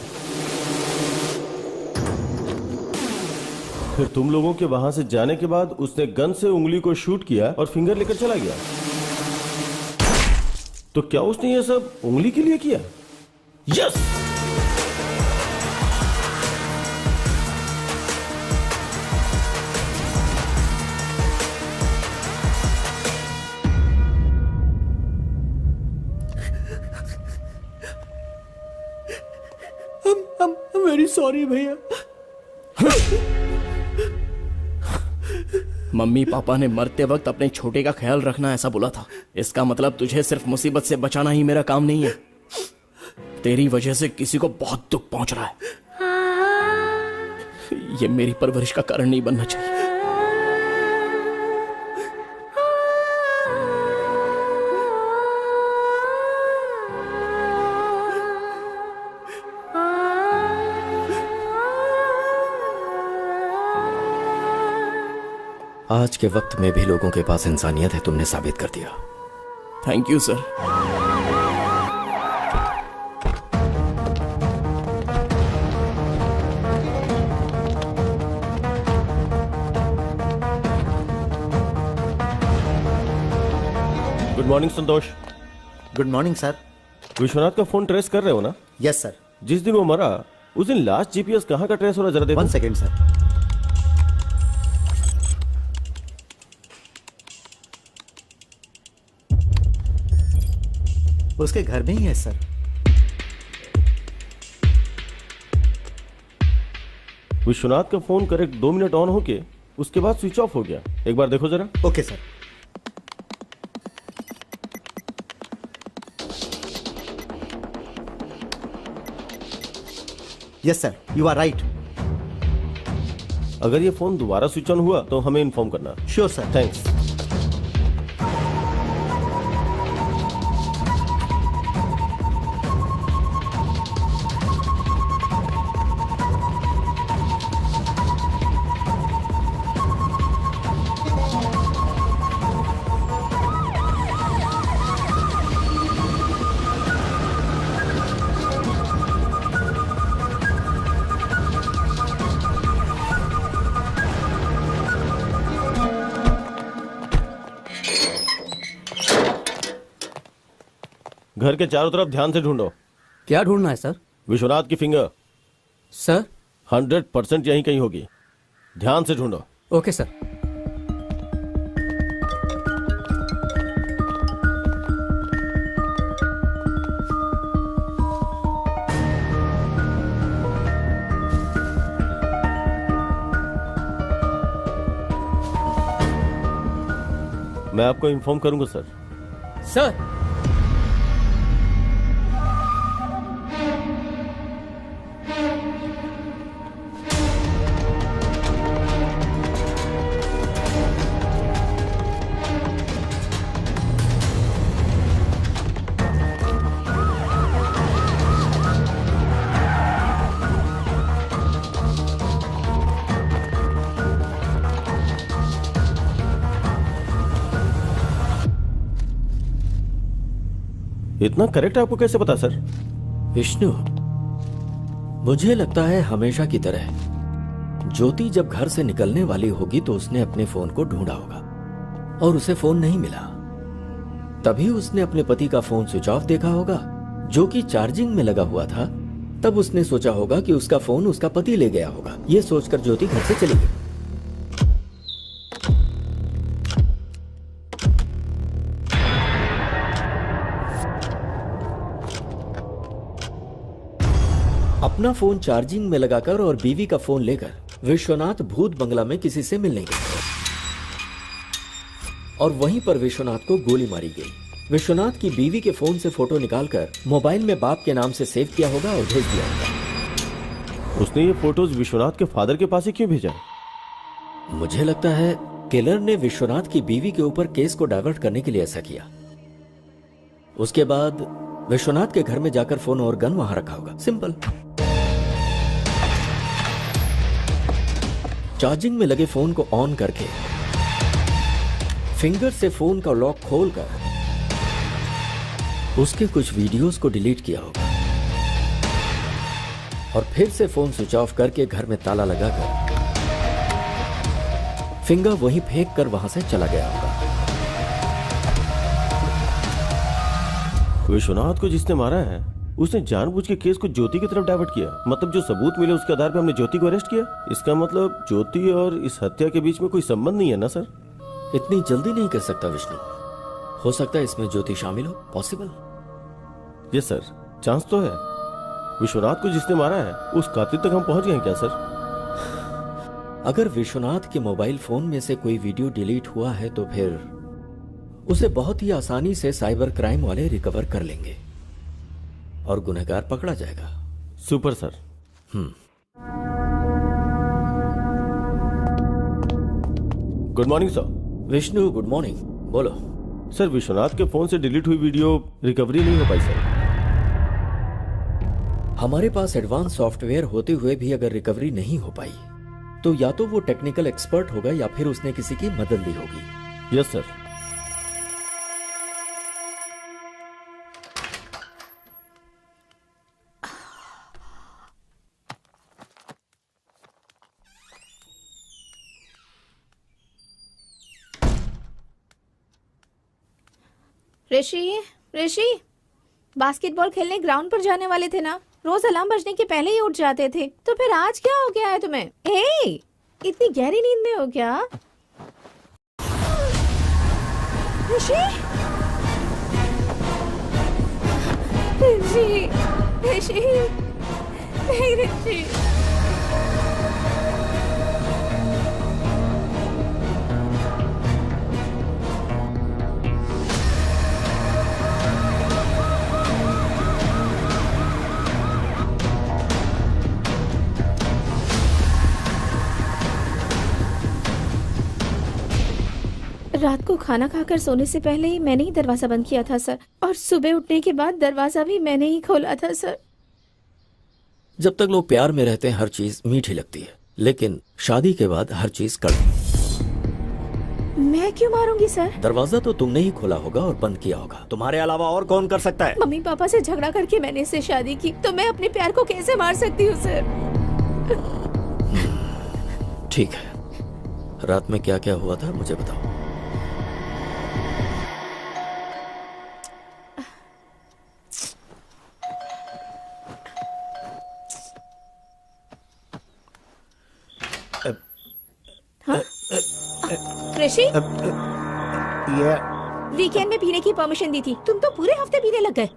फिर तुम लोगों के वहां से जाने के बाद उसने गन से उंगली को शूट किया और फिंगर लेकर चला गया। तो क्या उसने ये सब उंगली के लिए किया? यस। वेरी सॉरी भैया। मम्मी पापा ने मरते वक्त अपने छोटे का ख्याल रखना ऐसा बोला था। इसका मतलब तुझे सिर्फ मुसीबत से बचाना ही मेरा काम नहीं है। तेरी वजह से किसी को बहुत दुख पहुंच रहा है। ये मेरी परवरिश का कारण नहीं बनना चाहिए। आज के वक्त में भी लोगों के पास इंसानियत है, तुमने साबित कर दिया। Thank you sir. Good morning Santosh. Good morning sir. Vishwanath का फोन ट्रेस कर रहे हो ना? Yes sir. जिस दिन वो मरा उस दिन लास्ट जीपीएस कहाँ का ट्रेस हो रहा, जरा देखो। 1 सेकेंड सर। उसके घर में ही है सर। विश्वनाथ का फोन करेक्ट 2 मिनट ऑन होके उसके बाद स्विच ऑफ हो गया। एक बार देखो जरा। Okay sir. Yes sir, you are right. अगर ये फोन दोबारा स्विच ऑन हुआ तो हमें इन्फॉर्म करना। Sure sir. थैंक्स। घर के चारों तरफ ध्यान से ढूंढो। क्या ढूंढना है सर? विश्वनाथ की फिंगर। सर 100% यहीं कहीं होगी, ध्यान से ढूंढो। Okay sir. मैं आपको इन्फॉर्म करूंगा सर। सर इतना करेक्ट आपको कैसे पता सर? विष्णु, मुझे लगता है हमेशा की तरह ज्योति जब घर से निकलने वाली होगी तो उसने अपने फोन को ढूंढा होगा और उसे फोन नहीं मिला। तभी उसने अपने पति का फोन स्विच ऑफ देखा होगा जो कि चार्जिंग में लगा हुआ था। तब उसने सोचा होगा कि उसका फोन उसका पति ले गया होगा। यह सोचकर ज्योति घर से चली गई। अपना फोन चार्जिंग में लगाकर और बीवी का फोन लेकर विश्वनाथ भूत बंगला में किसी से मिलने गया और वहीं पर विश्वनाथ को गोली मारी गई। विश्वनाथ की बीवी के फोन से फोटो निकालकर मोबाइल में बाप के नाम से सेव किया होगा और भेज दिया होगा। उसने ये फोटोज विश्वनाथ के फादर के पास ही क्यों भेजा? मुझे लगता है किलर ने विश्वनाथ की बीवी के ऊपर केस को डाइवर्ट करने के लिए ऐसा किया। उसके बाद विश्वनाथ के घर में जाकर फोन और गन वहां रखा होगा। सिंपल। चार्जिंग में लगे फोन को ऑन करके फिंगर से फोन का लॉक खोलकर उसके कुछ वीडियोस को डिलीट किया होगा और फिर से फोन स्विच ऑफ करके घर में ताला लगाकर फिंगर वहीं फेंक कर वहां से चला गया होगा। विश्वनाथ को जिसने मारा है उसने जानबूझ के केस को ज्योति की तरफ डाइवर्ट किया। मतलब जो सबूत मिले उसके आधार पर हमने ज्योति को अरेस्ट किया। इसका मतलब ज्योति और इस हत्या के बीच में कोई संबंध नहीं है ना सर? इतनी जल्दी नहीं कर सकता विष्णु। हो सकता है इसमें ज्योति शामिल हो। पॉसिबल। यस सर, चांस तो है। विश्वनाथ को जिसने मारा है उस कातिल तक हम पहुंच गए हैं क्या सर? अगर विश्वनाथ के मोबाइल फोन में से कोई वीडियो डिलीट हुआ है तो फिर उसे बहुत ही आसानी से साइबर क्राइम वाले रिकवर कर लेंगे और गुनहगार पकड़ा जाएगा। Super sir. Good morning sir. Vishnu good morning. बोलो सर। विश्वनाथ के फोन से डिलीट हुई वीडियो रिकवरी नहीं हो पाई सर। हमारे पास एडवांस सॉफ्टवेयर होते हुए भी अगर रिकवरी नहीं हो पाई तो या तो वो टेक्निकल एक्सपर्ट होगा या फिर उसने किसी की मदद ली होगी। Yes sir. Rishi, Rishi, basketball खेलने ग्राउंड पर जाने वाले थे ना? रोज अलार्म बजने के पहले ही उठ जाते थे। तो फिर आज क्या हो गया है तुम्हें? ए, इतनी गहरी नींद में हो क्या? ऋषि, ऋषि, ऋषि, नहीं ऋषि। रात को खाना खाकर सोने से पहले ही मैंने ही दरवाजा बंद किया था सर, और सुबह उठने के बाद दरवाजा भी मैंने ही खोला था सर। जब तक लोग प्यार में रहते हैं हर चीज मीठी लगती है, लेकिन शादी के बाद हर चीज कड़वी। मैं क्यों मारूंगी सर? दरवाजा तो तुमने ही खोला होगा और बंद किया होगा। तुम्हारे अलावा और कौन कर सकता है? मम्मी पापा से झगड़ा करके मैंने इससे शादी की, तो मैं अपने प्यार को कैसे मार सकती हूँ सर? ठीक है, रात में क्या क्या हुआ था मुझे बताओ। ऋषि, ये वीकेंड में पीने की परमिशन दी थी, तुम तो पूरे हफ्ते पीने लग गए।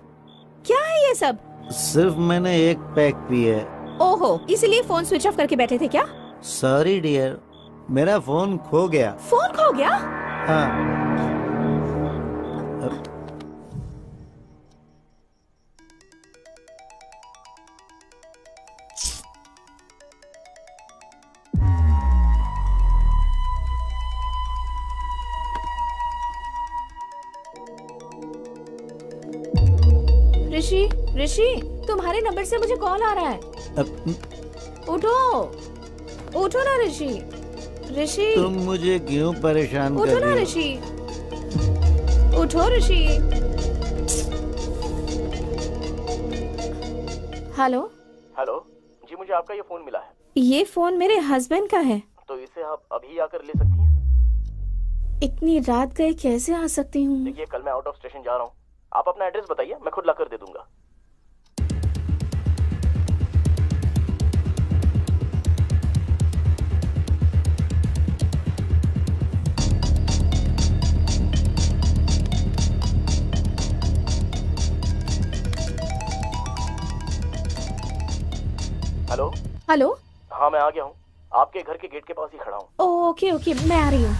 क्या है ये सब? सिर्फ मैंने एक पैक पी है। ओहो, इसलिए फोन स्विच ऑफ करके बैठे थे क्या? सॉरी डियर, मेरा फोन खो गया। फोन खो गया? हाँ। ऋषि, ऋषि, तुम्हारे नंबर से मुझे कॉल आ रहा है। उठो, उठो ना ऋषि। ऋषि, तुम मुझे क्यों परेशान कर उठो ना रही हो? ऋषि, उठो ऋषि। हेलो। हेलो जी, मुझे आपका ये फोन मिला है। ये फोन मेरे हस्बैंड का है। तो इसे आप अभी आकर ले सकती हैं? इतनी रात गए कैसे आ सकती हूँ? देखिए, कल मैं आउट ऑफ स्टेशन जा रहा हूँ। आप अपना एड्रेस बताइए, मैं खुद लाकर दे दूंगा। हेलो। हेलो। हाँ, मैं आ गया हूँ। आपके घर के गेट के पास ही खड़ा हूँ। ओके ओके, मैं आ रही हूँ।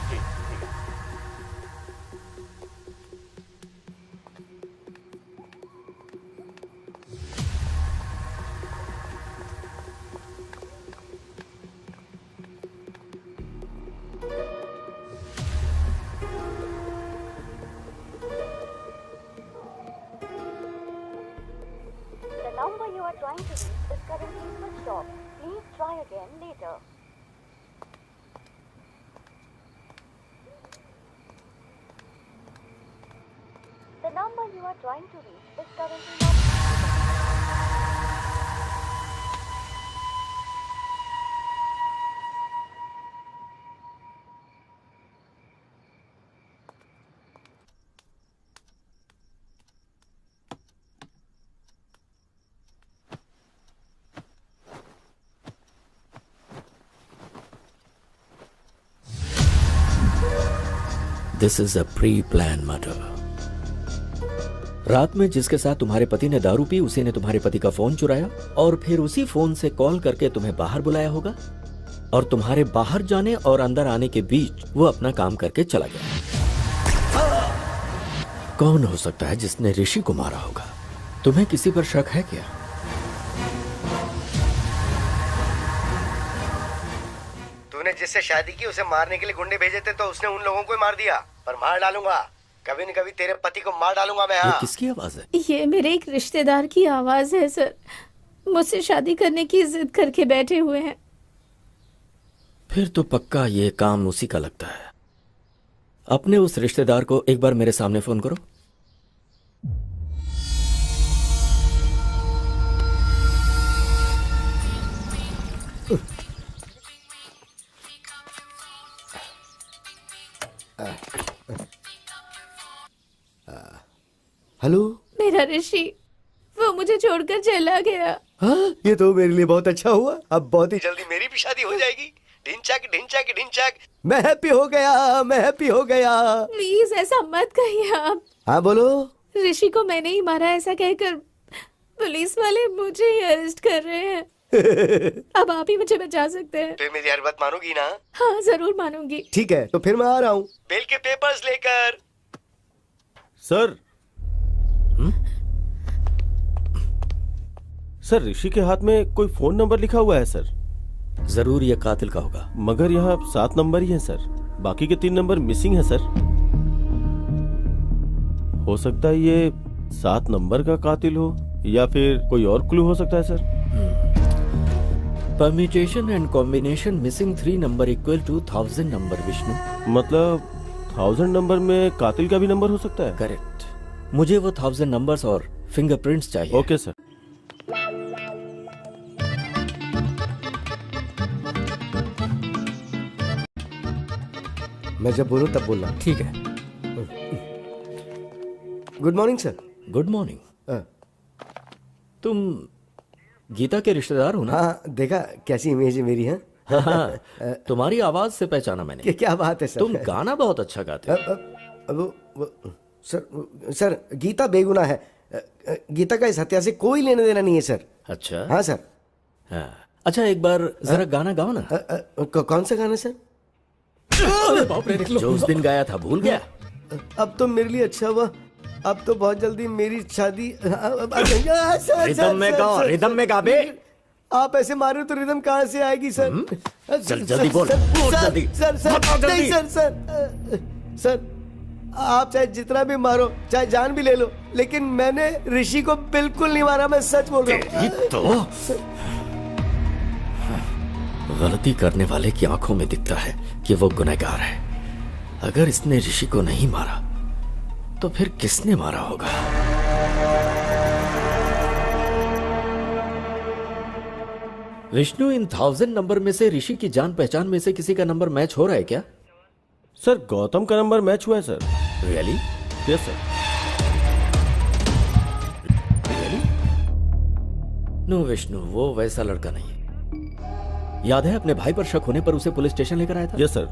The number you are trying to reach is currently switched off. Please try again later. The number you are trying to reach is currently not. This is a pre plan murder. रात में जिसके साथ तुम्हारे पति ने दारू P, उसी ने तुम्हारे पति का फोन चुराया और फिर उसी फोन से कॉल करके तुम्हें बाहर बुलाया होगा और तुम्हारे बाहर जाने और अंदर आने के बीच वो अपना काम करके चला गया। कौन हो सकता है जिसने ऋषि को मारा होगा? तुम्हें किसी पर शक है क्या? तूने जिससे शादी की उसे मारने के लिए गुंडे भेजे थे, तो उसने उन लोगों को ही मार दिया। पर मार डालूंगा, कभी न कभी तेरे पति को मार डालूंगा मैं। ये किसकी आवाज है? ये मेरे एक रिश्तेदार की आवाज है सर। मुझसे शादी करने की जिद करके बैठे हुए हैं। फिर तो पक्का ये काम उसी का लगता है। अपने उस रिश्तेदार को एक बार मेरे सामने फोन करो। हेलो। मेरा ऋषि, वो मुझे छोड़कर चला गया। हाँ, ये तो मेरे लिए बहुत अच्छा हुआ। अब बहुत ही जल्दी मेरी भी शादी हो जाएगी। ढिंचक ढिंचक ढिंचक। मैं हैप्पी हो गया, मैं हैप्पी हो गया। प्लीज ऐसा मत कहिए आप। हाँ बोलो। ऋषि को मैंने ही मारा ऐसा कहकर पुलिस वाले मुझे ही अरेस्ट कर रहे हैं। अब आप ही मुझे बचा सकते हैं। फिर मेरी हर बात मानोगी ना? हाँ जरूर मानूंगी। ठीक है, तो फिर मैं आ रहा हूँ बेल के पेपर्स लेकर। सर। सर, ऋषि के हाथ में कोई फोन नंबर लिखा हुआ है सर। जरूर ये कातिल का होगा। मगर यहाँ 7 नंबर ही है सर, बाकी के 3 नंबर मिसिंग है सर। हो सकता है ये 7 नंबर का कातिल हो या फिर कोई और क्लू हो सकता है sir. Permutation and combination missing 3 number equal to 1000 number. Vishnu, मतलब 1000 नंबर में कातिल का भी नंबर हो सकता है? करेक्ट। मुझे वो 1000 नंबर्स और फिंगरप्रिंट्स चाहिए। Okay sir. मैं जब बोलूं तब बोलना। ठीक है। Good morning sir. Good morning. तुम गीता के रिश्तेदार हो ना? हाँ, देखा कैसी इमेज है मेरी है। हाँ, तुम्हारी आवाज से पहचाना मैंने। क्या बात है सर। तुम गाना बहुत अच्छा गाते हो। सर गीता बेगुनाह है। गीता का इस हत्या से कोई लेने देना नहीं है सर। अच्छा। हाँ सर। हाँ। अच्छा एक बार जरा गाना गाओ ना। कौन सा गाना सर? जो उस दिन गाया था, भूल गया? अब तो मेरे लिए अच्छा हुआ, अब तो बहुत जल्दी मेरी शादी। रिदम में गाओ, रिदम में गा बे। आप ऐसे मारे तो रिदम कहाँ से आएगी सर? चल जल्दी बोल, जल्दी। नहीं सर, आप चाहे जितना भी मारो, चाहे जान भी ले लो, लेकिन मैंने ऋषि को बिल्कुल नहीं मारा, मैं सच बोल रहा हूँ। तो गलती करने वाले की आंखों में दिखता है कि वो गुनहगार है। अगर इसने ऋषि को नहीं मारा तो फिर किसने मारा होगा? विष्णु, इन 1000 नंबर में से ऋषि की जान पहचान में से किसी का नंबर मैच हो रहा है क्या? सर गौतम का नंबर मैच हुआ है sir. Really? Yes sir. Really? No Vishnu, वो वैसा लड़का नहीं है। याद है अपने भाई पर शक होने पर उसे पुलिस स्टेशन लेकर आया था? Yes sir.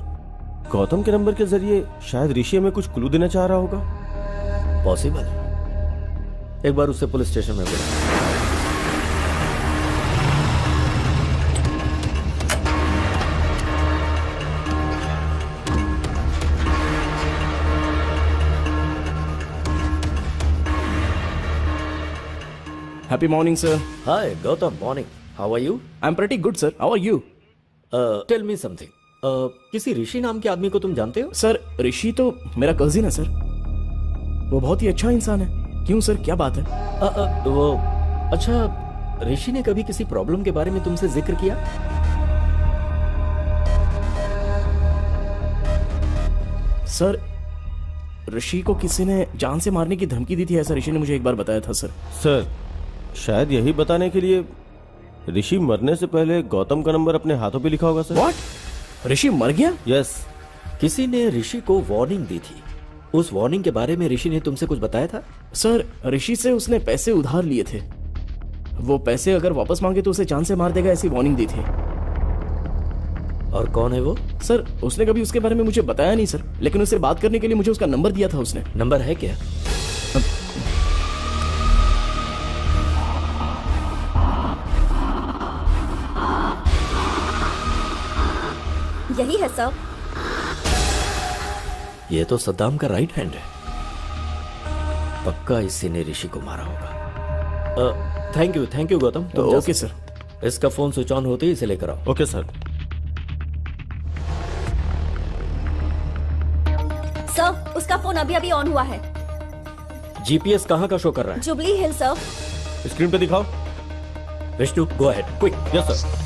गौतम के नंबर के जरिए शायद ऋषि हमें कुछ क्लू देना चाह रहा होगा। पॉसिबल। एक बार उससे पुलिस स्टेशन में बुला। Happy morning, sir. Hi, Gautam. Morning. How are you? I'm pretty good, sir. How are you? Tell me something. किसी ऋषि नाम के आदमी को तुम जानते हो? सर ऋषि तो मेरा कजिन है सर। वो बहुत ही अच्छा इंसान है। क्यों सर, क्या बात है? वो अच्छा, ऋषि ने कभी किसी प्रॉब्लम के बारे में तुमसे जिक्र किया? सर ऋषि को किसी ने जान से मारने की धमकी दी थी, ऐसा ऋषि ने मुझे एक बार बताया था सर। सर शायद यही बताने के लिए ऋषि मरने से पहले गौतम का नंबर अपने हाथों पे लिखा होगा सर। What? ऋषि मर गया? यस। किसी ने ऋषि को वार्निंग दी थी। उस वार्निंग के बारे में ऋषि ने तुमसे कुछ बताया था? सर ऋषि से उसने पैसे उधार लिए थे। वो पैसे अगर वापस मांगे तो उसे जान से मार देगा, ऐसी वार्निंग दी थी। और कौन है वो? सर उसने कभी उसके बारे में मुझे बताया नहीं सर, लेकिन उससे बात करने के लिए मुझे उसका नंबर दिया था उसने। नंबर है क्या? यही है सर। ये तो सद्दाम का राइट हैंड है। पक्का इसी ने ऋषि को मारा होगा। Thank you Gautam. तो ओके सर। इसका फोन स्विच ऑन होते ही इसे लेकर आओ। Okay sir. सर उसका फोन अभी अभी ऑन हुआ है। जीपीएस कहाँ का शो कर रहा है? जुबली हिल सर। स्क्रीन पे दिखाओ। Vishnu go ahead quick. Yes sir.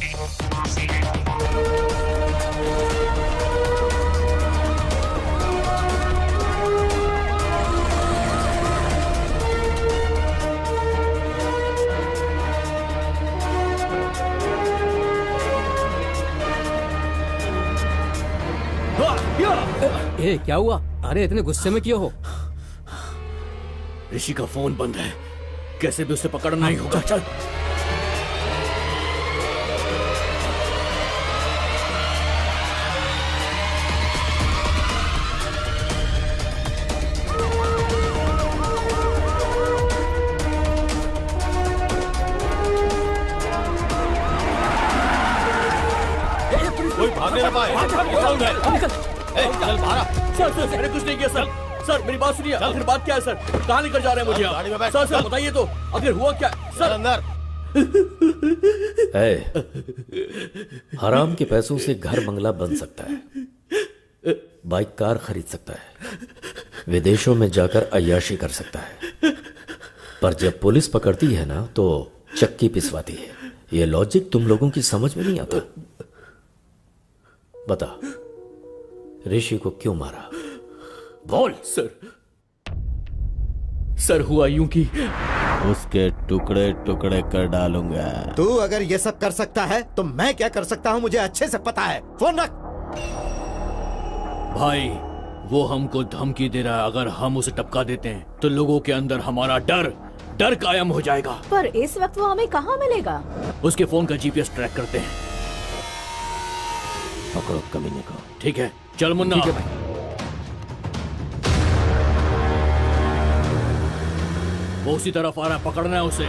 ए क्या हुआ? अरे इतने गुस्से में क्यों हो? ऋषि का फोन बंद है, कैसे भी उसे पकड़ना ही होगा। चल कोई भागने ना पाए। चल बाहर। सर मैंने कुछ नहीं किया सर। सर मेरी बात सुनिए। आखिर बात क्या है सर? कहाँ लेकर जा रहे हैं मुझे आप? सर बताइए तो, आखिर हुआ क्या सर? अंदर। हराम के पैसों से घर बंगला बन सकता है, बाइक कार खरीद सकता है, विदेशों में जाकर अय्याशी कर सकता है, पर जब पुलिस पकड़ती है ना तो चक्की पिसवाती है। ये लॉजिक तुम लोगों की समझ में नहीं आता। बता ऋषि को क्यों मारा? बोल। सर हुआ यूं कि उसके टुकड़े टुकड़े कर डालूंगा। तू अगर ये सब कर सकता है तो मैं क्या कर सकता हूँ मुझे अच्छे से पता है। फोन रख। भाई वो हमको धमकी दे रहा है, अगर हम उसे टपका देते हैं तो लोगों के अंदर हमारा डर कायम हो जाएगा। पर इस वक्त वो हमें कहाँ मिलेगा? उसके फोन का जीपीएस ट्रैक करते हैं। पकड़ो कमीने को। ठीक है, चल मुन्ना। ठीक है भाई। वो उसी तरफ आ रहा है, पकड़ना है उसे।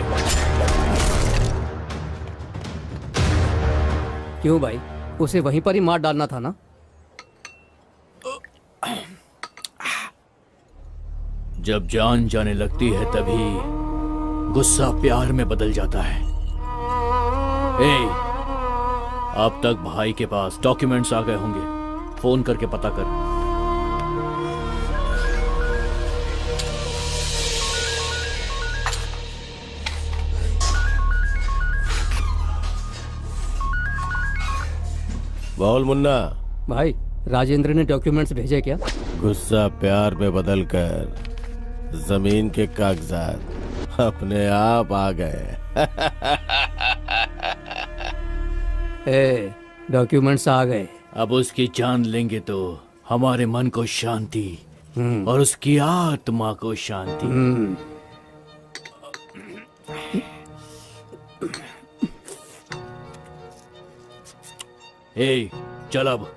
क्यों भाई, उसे वहीं पर ही मार डालना था ना। जब जान जाने लगती है तभी गुस्सा प्यार में बदल जाता है। अब तक भाई के पास डॉक्यूमेंट्स आ गए होंगे, फोन करके पता कर। बोल मुन्ना। भाई राजेंद्र ने डॉक्यूमेंट्स भेजे क्या? गुस्सा प्यार में बदलकर जमीन के कागजात अपने आप आ गए। डॉक्यूमेंट्स आ गए। अब उसकी जान लेंगे तो हमारे मन को शांति और उसकी आत्मा को शांति। चल अब।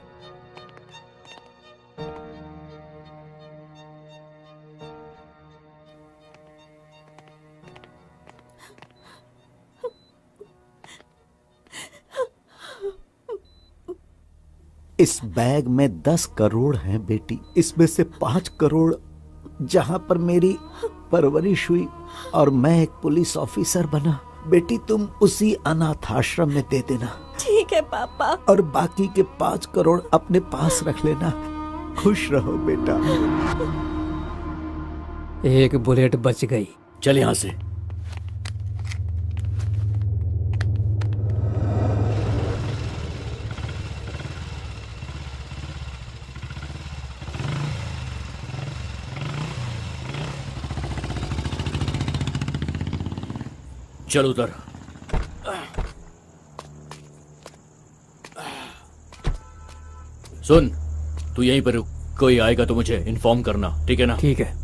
इस बैग में 10 करोड़ हैं बेटी। इसमें से 5 करोड़ जहां पर मेरी परवरिश हुई और मैं एक पुलिस ऑफिसर बना, बेटी तुम उसी अनाथ आश्रम में दे देना। ठीक है पापा। और बाकी के 5 करोड़ अपने पास रख लेना। खुश रहो बेटा। एक बुलेट बच गई। चल यहां से। चल उधर। सुन, तू यहीं पर रुक, कोई आएगा तो मुझे इन्फॉर्म करना, ठीक है ना? ठीक है।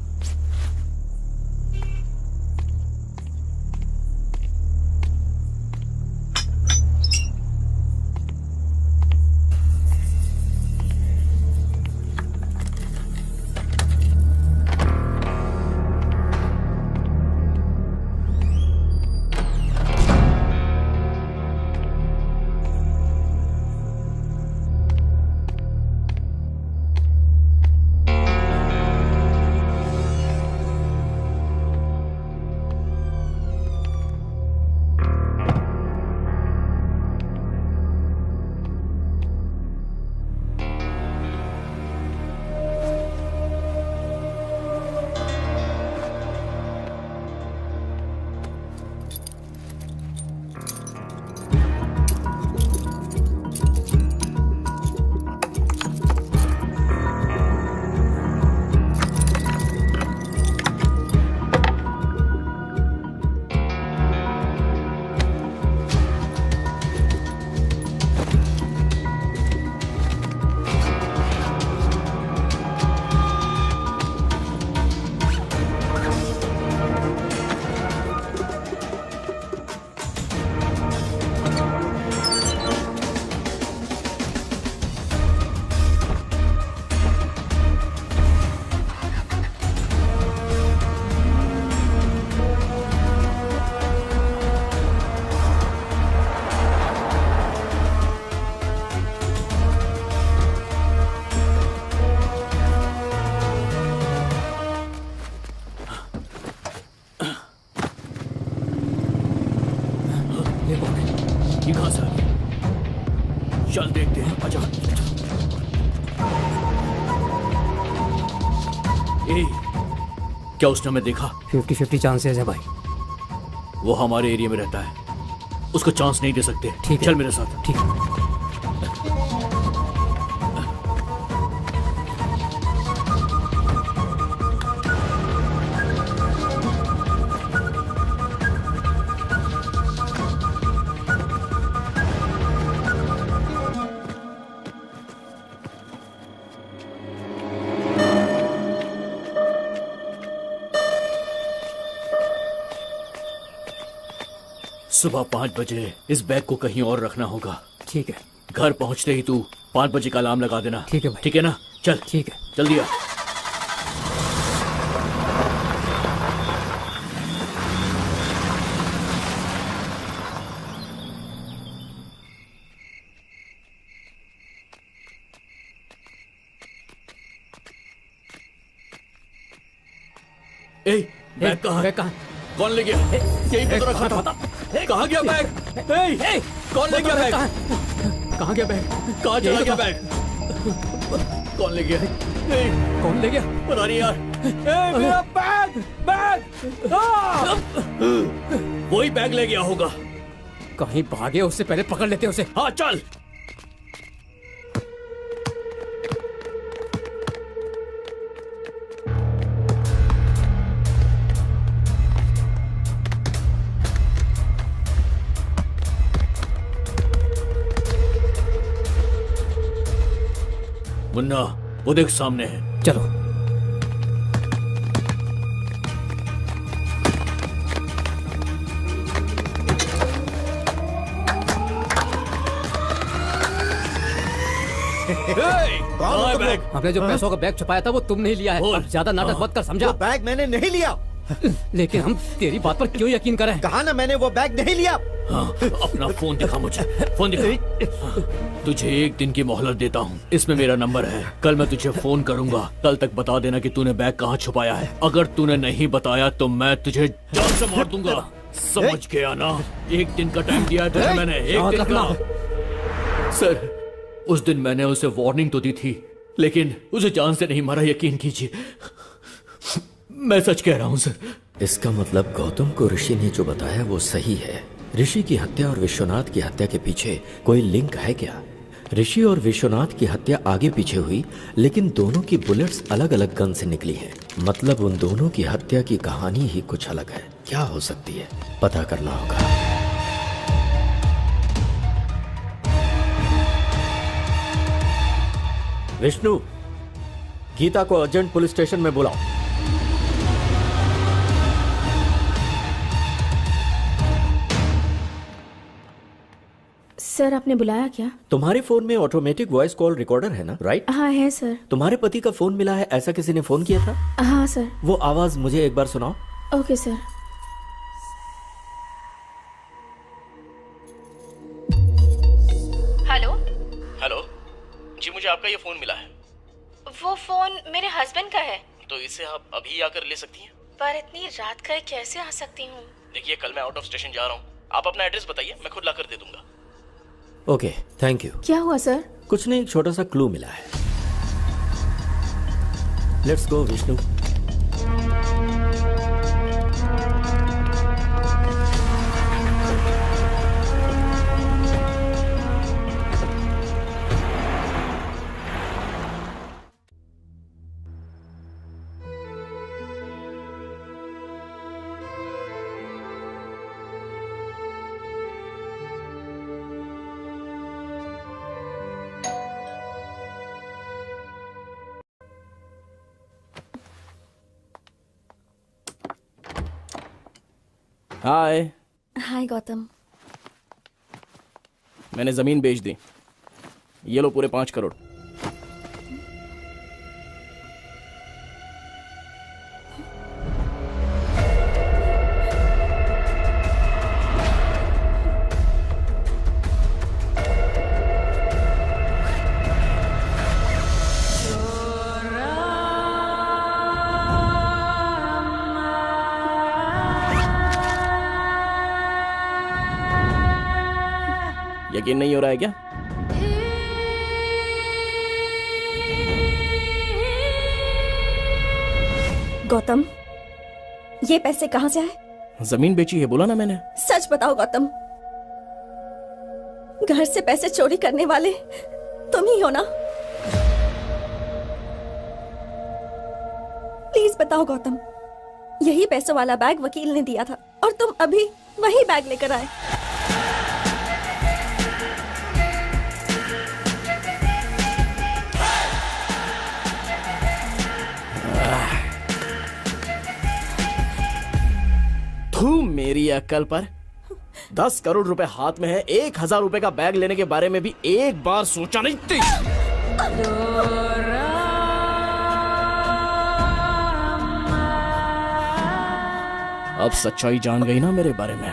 ये कहां से आ गया? चल देखते हैं, आजा। क्या उसने हमें देखा? 50-50 चांसेस है भाई। वो हमारे एरिया में रहता है, उसको चांस नहीं दे सकते। ठीक है, चल मेरे साथ। ठीक है। सुबह 5 बजे इस बैग को कहीं और रखना होगा। ठीक है। घर पहुंचते ही तू 5 बजे का अलार्म लगा देना। ठीक है भाई। ठीक है ना? चल ठीक है, जल्दी आ। बैग कहाँ? बैग कहाँ? कौन ले गया? यही पे तो रखा था। कहाँ गया बैग? कौन ले गया बैग? कहाँ गया बैग? कहाँ चला गया बैग? कौन ले गया? कौन ले गया? पता नहीं यार। मेरा बैग! वही बैग ले गया होगा। कहीं भागे, उससे पहले पकड़ लेते उसे। हाँ चल। मुन्ना, वो देख सामने है। चलो। हमने जो पैसों का बैग छुपाया था वो तुम नहीं लिया है। अब ज्यादा नाटक मत कर, समझा? वो बैग मैंने नहीं लिया। लेकिन हम तेरी बात पर क्यों यकीन करें? कहा ना मैंने वो बैग नहीं लिया। हाँ, अपना फोन दिखा मुझे, फोन दिखा। तुझे 1 दिन की मोहलत देता हूँ, इसमें मेरा नंबर है। कल मैं तुझे फोन करूंगा, कल तक बता देना कि तूने बैग कहाँ छुपाया है। अगर तूने नहीं बताया तो मैं तुझे जान से मार दूंगा। समझ गया ना? 1 दिन का टाइम दिया है तुझे मैंने, 1 दिन का। सर, उस दिन मैंने उसे वार्निंग तो दी थी, लेकिन उसे जान से नहीं मारा, यकीन कीजिए। मैं सच कह रहा हूँ सर। इसका मतलब गौतम को ऋषि ने जो बताया वो सही है। ऋषि की हत्या और विश्वनाथ की हत्या के पीछे कोई लिंक है क्या? ऋषि और विश्वनाथ की हत्या आगे पीछे हुई, लेकिन दोनों की बुलेट्स अलग अलग गन से निकली हैं। मतलब उन दोनों की हत्या की कहानी ही कुछ अलग है। क्या हो सकती है, पता करना होगा। विष्णु, गीता को अर्जेंट पुलिस स्टेशन में बुलाओ। सर, आपने बुलाया क्या? तुम्हारे फोन में ऑटोमेटिक वॉइस कॉल रिकॉर्डर है ना? राइट? हाँ है सर। तुम्हारे पति का फोन मिला है, ऐसा किसी ने फोन किया था? हाँ सर। वो आवाज मुझे एक बार सुनाओ। Okay sir. हेलो। हेलो जी, मुझे आपका ये फोन मिला है। वो फोन मेरे हस्बैंड का है। तो इसे आप अभी आकर ले सकती हैं? पर इतनी रात का कैसे आ सकती हूँ? देखिए, कल मैं आउट ऑफ स्टेशन जा रहा हूँ। आप अपना एड्रेस बताइए, मैं खुद लाकर दे दूंगा। Okay, thank you. क्या हुआ सर? कुछ नहीं, एक छोटा सा क्लू मिला है। Let's go Vishnu. Hi. Hi Gautam. मैंने जमीन बेच दी, ये लो पूरे 5 करोड़। यकीन नहीं हो रहा है क्या? गौतम, ये पैसे कहाँ से आए? जमीन बेची है, बोला ना मैंने। सच बताओ गौतम, घर से पैसे चोरी करने वाले तुम ही हो ना? प्लीज बताओ गौतम, यही पैसों वाला बैग वकील ने दिया था और तुम अभी वही बैग लेकर आए। तू मेरी अक्ल पर। 10 करोड़ रुपए हाथ में है, 1,000 रुपए का बैग लेने के बारे में भी एक बार सोचा नहीं थी। अब सच्चाई जान गई ना मेरे बारे में।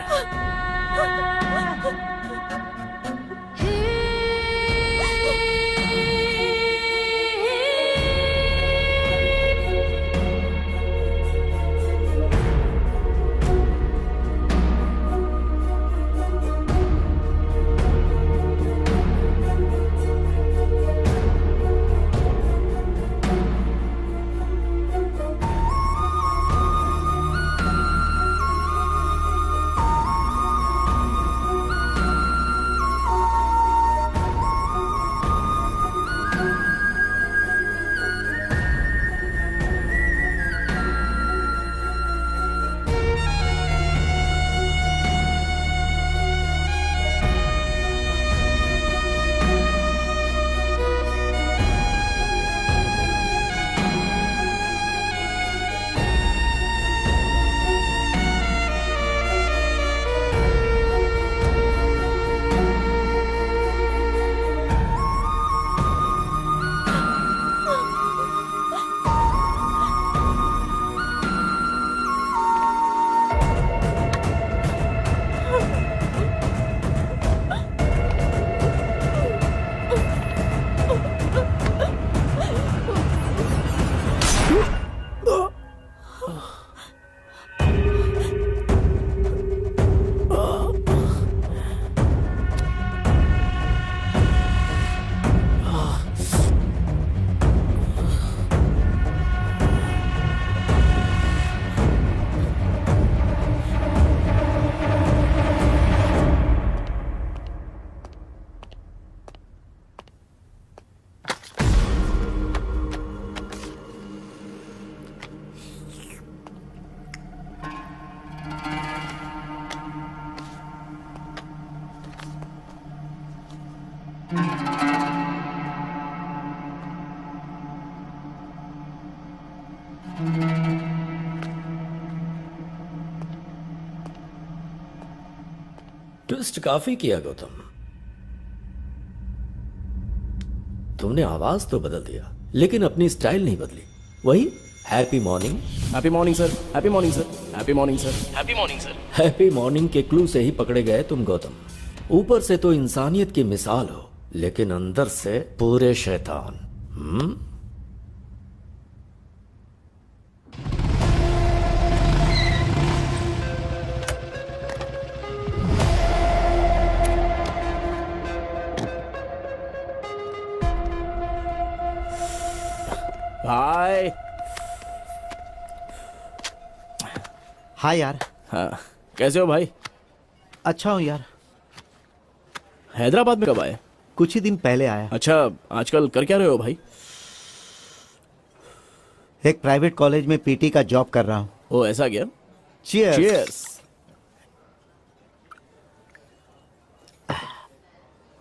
ट्विस्ट काफी किया गौतम। तुमने आवाज तो बदल दिया लेकिन अपनी स्टाइल नहीं बदली। वही happy morning. Happy morning sir, happy morning sir, happy morning sir, happy morning sir. Happy morning के क्लू से ही पकड़े गए तुम गौतम। ऊपर से तो इंसानियत की मिसाल हो लेकिन अंदर से पूरे शैतान। हाय। हाय यार। हाँ, कैसे हो भाई? अच्छा हूँ यार। हैदराबाद में कब आए? कुछ ही दिन पहले आया। अच्छा, आजकल कर क्या रहे हो भाई? एक प्राइवेट कॉलेज में पीटी का जॉब कर रहा हूँ। ओ ऐसा क्या? चीयर्स। चीयर्स।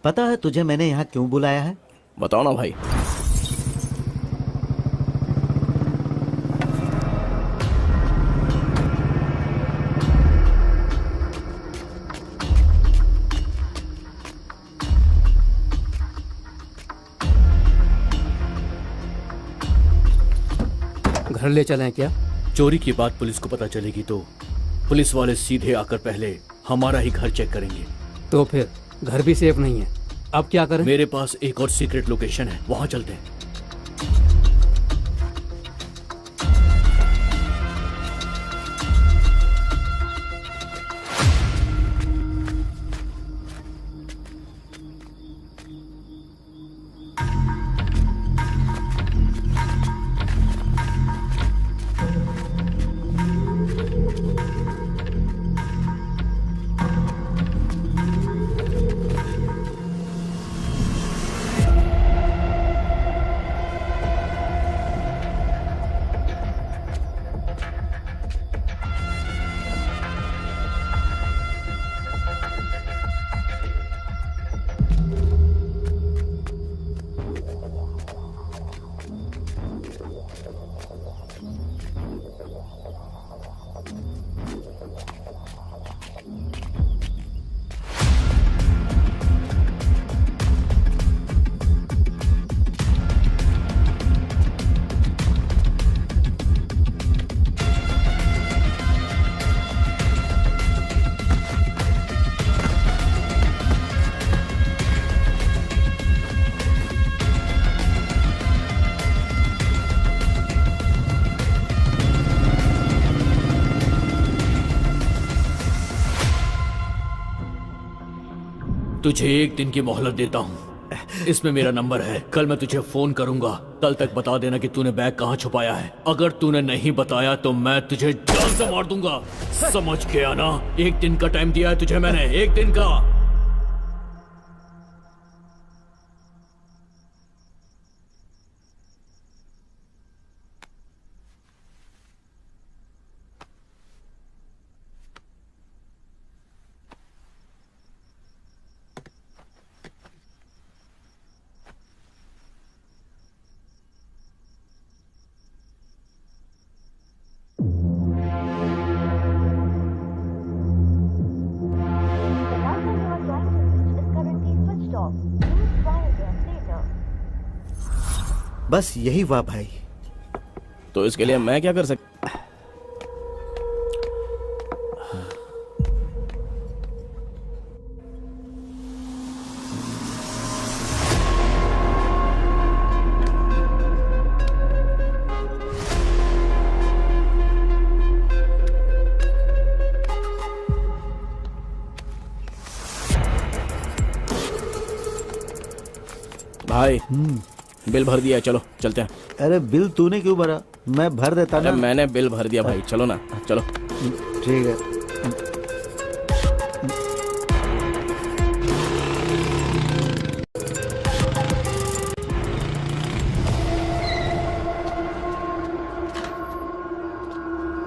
पता है तुझे मैंने यहाँ क्यों बुलाया है? बताओ ना भाई। घर ले चलें क्या? चोरी की बात पुलिस को पता चलेगी तो पुलिस वाले सीधे आकर पहले हमारा ही घर चेक करेंगे। तो फिर घर भी सेफ नहीं है, अब क्या करें? मेरे पास एक और सीक्रेट लोकेशन है, वहां चलते हैं। तुझे एक दिन की मोहलत देता हूँ, इसमें मेरा नंबर है। कल मैं तुझे फोन करूंगा, कल तक बता देना कि तूने बैग कहाँ छुपाया है। अगर तूने नहीं बताया तो मैं तुझे जान से मार दूंगा, समझ के आना। एक दिन का टाइम दिया है तुझे मैंने, एक दिन का। बस यही हुआ भाई। तो इसके लिए मैं क्या कर सकता? भाई बिल भर दिया है, चलो चलते हैं। अरे बिल तूने क्यों भरा? मैं भर देता ना। मैंने बिल भर दिया भाई, चलो ना, चलो। ठीक है।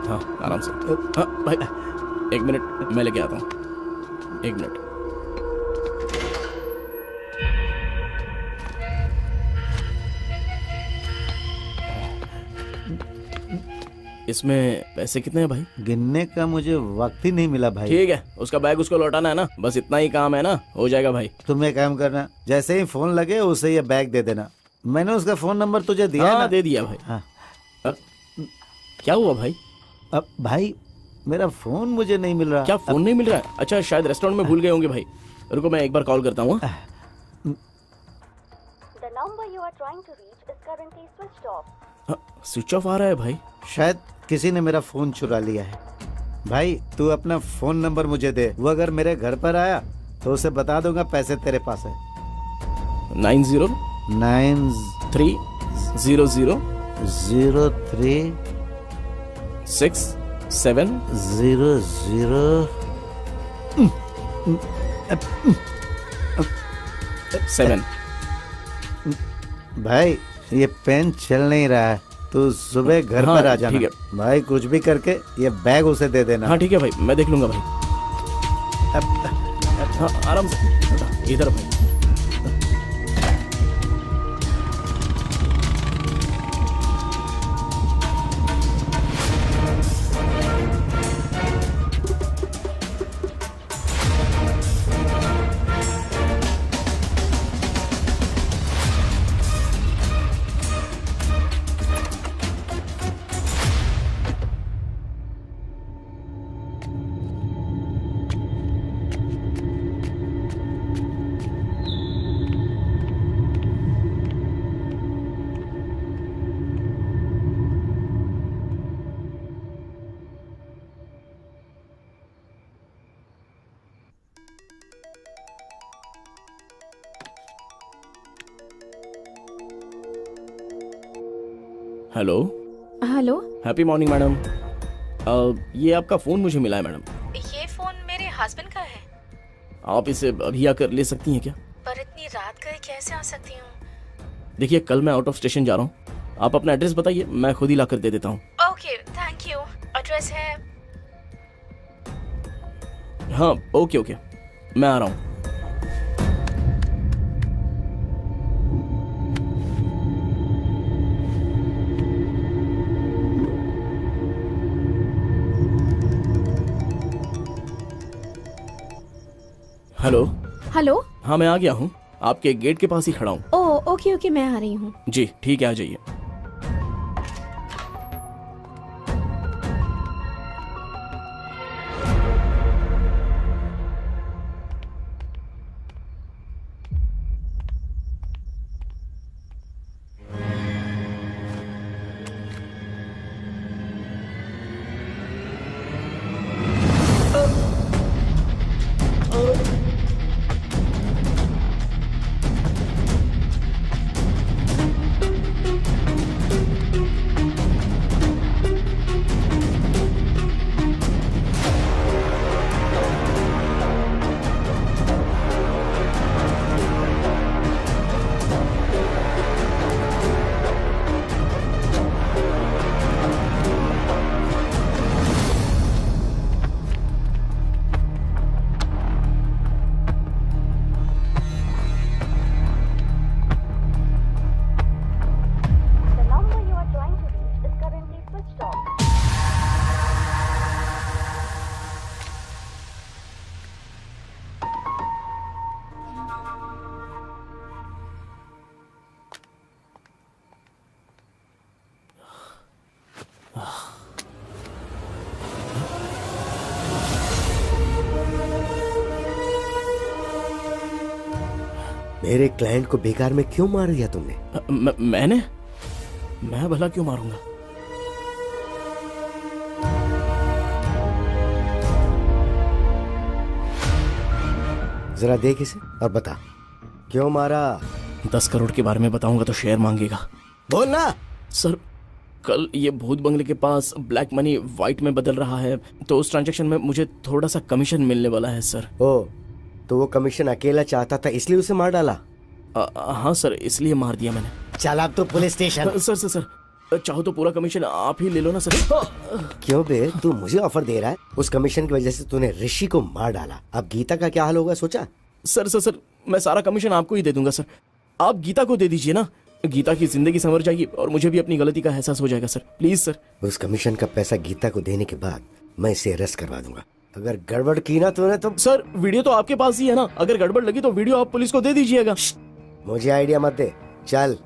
हाँ आराम से। हाँ भाई एक मिनट, मैं लेके आता हूँ, एक मिनट। इसमें पैसे कितने हैं भाई? गिनने का मुझे वक्त ही नहीं मिला भाई। ठीक है, उसका बैग उसको लौटाना है ना, बस इतना ही काम है ना, हो जाएगा भाई। तुम एक काम करना, जैसे ही फोन लगे उसे ये बैग दे देना। मैंने उसका फोन नंबर तुझे दिया है ना? दे दिया भाई। हाँ। क्या हुआ भाई? अब भाई मेरा फोन मुझे नहीं मिल रहा। क्या फोन नहीं मिल रहा है? अच्छा शायद रेस्टोरेंट में भूल गए होंगे भाई। रुको मैं एक बार कॉल करता हूँ। स्विच ऑफ आ रहा है भाई। शायद किसी ने मेरा फोन चुरा लिया है। भाई तू अपना फोन नंबर मुझे दे, वो अगर मेरे घर पर आया तो उसे बता दूंगा पैसे तेरे पास है। 900307। भाई ये पेन चल नहीं रहा है, तू सुबह घर पर आ जाना। ठीक है भाई, कुछ भी करके ये बैग उसे दे देना। हाँ ठीक है भाई, मैं देख लूंगा भाई। हाँ आराम से, इधर भाई। Hello hello, happy morning madam. ये आपका फ़ोन मुझे मिला है मैडम। ये फोन मेरे हस्बैंड का है। आप इसे अभी आकर ले सकती हैं क्या? पर इतनी रात को कैसे आ सकती हूँ? देखिए कल मैं आउट ऑफ स्टेशन जा रहा हूँ, आप अपना एड्रेस बताइए, मैं खुद ही लाकर दे देता हूँ। Okay thank you. एड्रेस है। हाँ ओके ओके, मैं आ रहा हूँ। Hello hello. हाँ मैं आ गया हूँ, आपके गेट के पास ही खड़ा हूँ। ओह ओके ओके, मैं आ रही हूँ। जी ठीक है, आ जाइए। मेरे क्लाइंट को बेकार में क्यों मार दिया तुमने? मैं भला क्यों मारूंगा? जरा देख इसे और बता क्यों मारा। 10 करोड़ के बारे में बताऊंगा तो शेयर मांगेगा। बोल ना। सर कल ये भूत बंगले के पास ब्लैक मनी व्हाइट में बदल रहा है, तो उस ट्रांजैक्शन में मुझे थोड़ा सा कमीशन मिलने वाला है सर। ओ, तो वो कमीशन अकेला चाहता था इसलिए उसे मार डाला? हाँ सर, इसलिए मार दिया मैंने। चल अब तो पुलिस स्टेशन। सर चाहो तो पूरा कमीशन आप ही ले लो ना सर। क्यों बे, तू मुझे ऑफर दे रहा है? उस कमीशन की वजह से तूने ऋषि को मार डाला, अब गीता का क्या हाल होगा सोचा? सर मैं सारा कमीशन आपको ही दे दूंगा सर। आप गीता को दे दीजिए ना, गीता की जिंदगी संवर जाएगी और मुझे भी अपनी गलती का एहसास हो जाएगा सर। Please sir. उस कमीशन का पैसा गीता को देने के बाद मैं इसे अरेस्ट करवा दूंगा। अगर गड़बड़ की ना तूने तो। सर वीडियो तो आपके पास ही है ना, अगर गड़बड़ लगी तो वीडियो आप पुलिस को दे दीजिएगा। मुझे आइडिया मत दे, चल।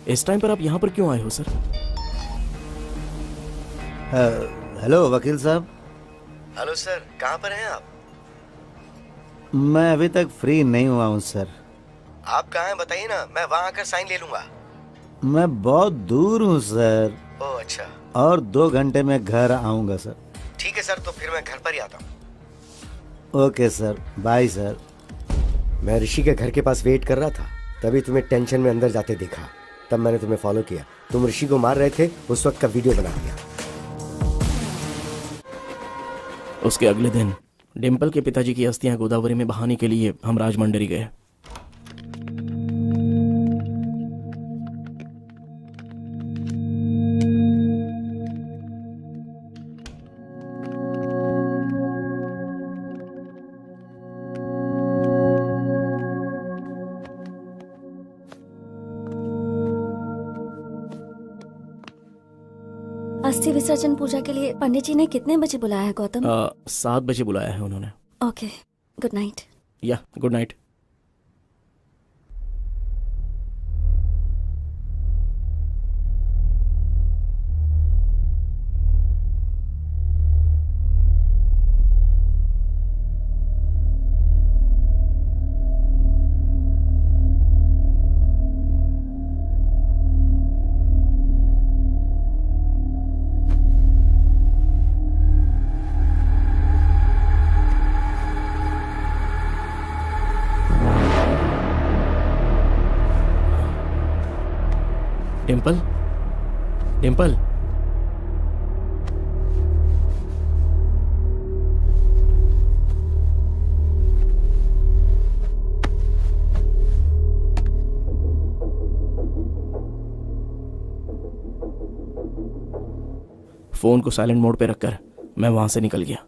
इस टाइम पर आप यहाँ पर क्यों आए हो सर? हेलो वकील साहब। हेलो सर, कहाँ पर हैं आप? मैं अभी तक फ्री नहीं हुआ हूँ सर। आप कहाँ हैं बताइए ना, मैं वहाँ आकर साइन ले लूंगा। मैं बहुत दूर हूँ सर। ओह अच्छा। और 2 घंटे में घर आऊँगा सर। ठीक है सर, तो फिर मैं घर पर ही आता हूँ। Okay sir, bye sir. मैं ऋषि के घर के पास वेट कर रहा था, तभी तुम्हें टेंशन में अंदर जाते देखा, तब मैंने तुम्हें फॉलो किया। तुम ऋषि को मार रहे थे, उस वक्त का वीडियो बना दिया। उसके अगले दिन डिम्पल के पिताजी की अस्थियां गोदावरी में बहाने के लिए हम राजमंडरी गए। अस्थि विसर्जन पूजा के लिए पंडित जी ने कितने बजे बुलाया है गौतम? 7 बजे बुलाया है उन्होंने। Okay, good night. या good night. Dimple, Dimple, phone को साइलेंट मोड पे रखकर मैं वहां से निकल गया।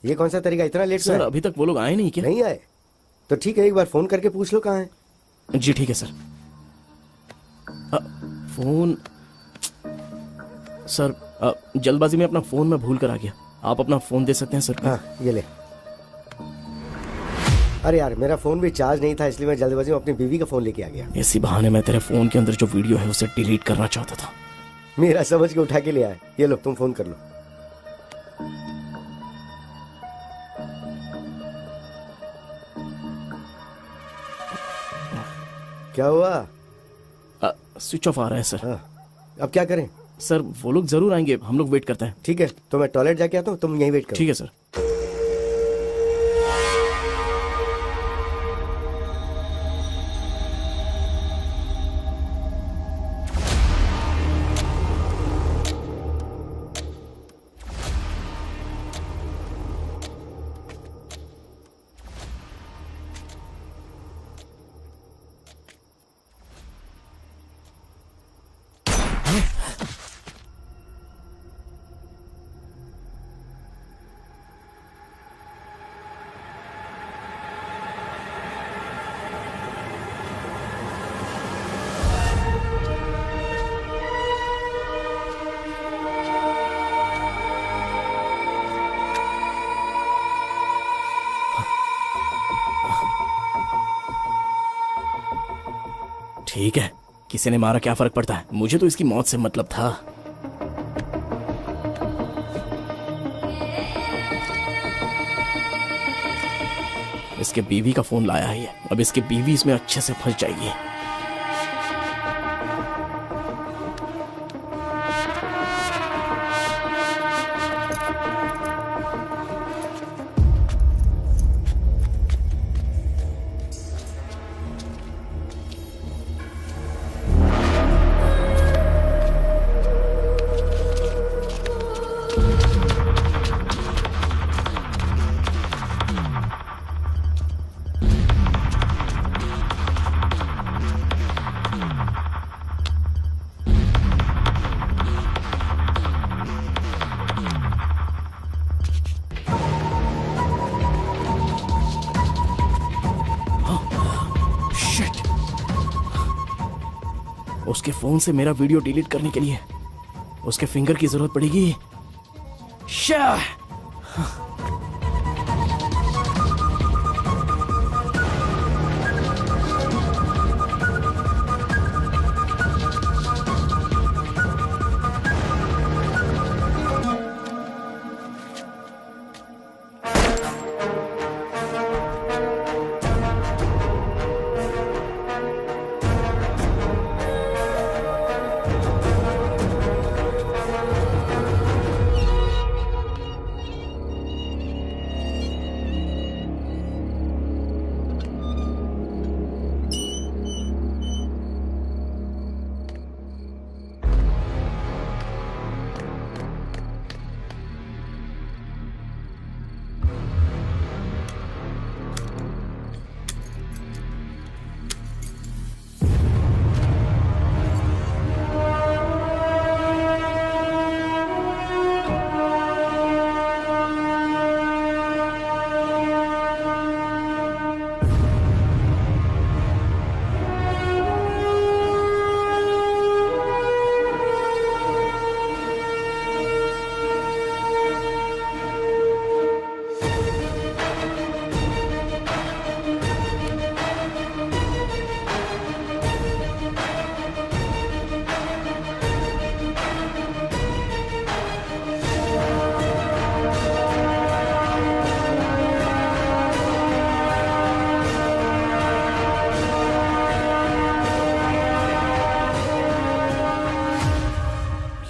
ये कौन सा तरीका, इतना लेट? सर अभी तक वो लोग आए नहीं क्या? नहीं आए तो ठीक है, एक बार फोन करके पूछ लो कहाँ है। जी ठीक है सर। फोन सर, जल्दबाजी में अपना फोन मैं भूल कर आ गया। आप अपना फोन दे सकते हैं सर? हाँ ये ले। अरे यार मेरा फोन भी चार्ज नहीं था, इसलिए मैं जल्दबाजी में अपनी बीवी का फोन लेके आ गया। इसी बहाने मैं तेरे फोन के अंदर जो वीडियो है उसे डिलीट करना चाहता था। मेरा समझ के उठा के ले आया। ये लो तुम फोन कर लो। क्या हुआ? स्विच ऑफ आ रहा है सर। अब क्या करें? सर वो लोग जरूर आएंगे, हम लोग वेट करते हैं। ठीक है, तो मैं टॉयलेट जाके आता हूँ, तुम यहीं वेट करो। ठीक है सर। ठीक है, किसी ने मारा क्या फर्क पड़ता है, मुझे तो इसकी मौत से मतलब था। इसके बीवी का फोन लाया है ये, अब इसकी बीवी इसमें अच्छे से फंस जाएगी। उसके फोन से मेरा वीडियो डिलीट करने के लिए उसके फिंगर की जरूरत पड़ेगी। शाह!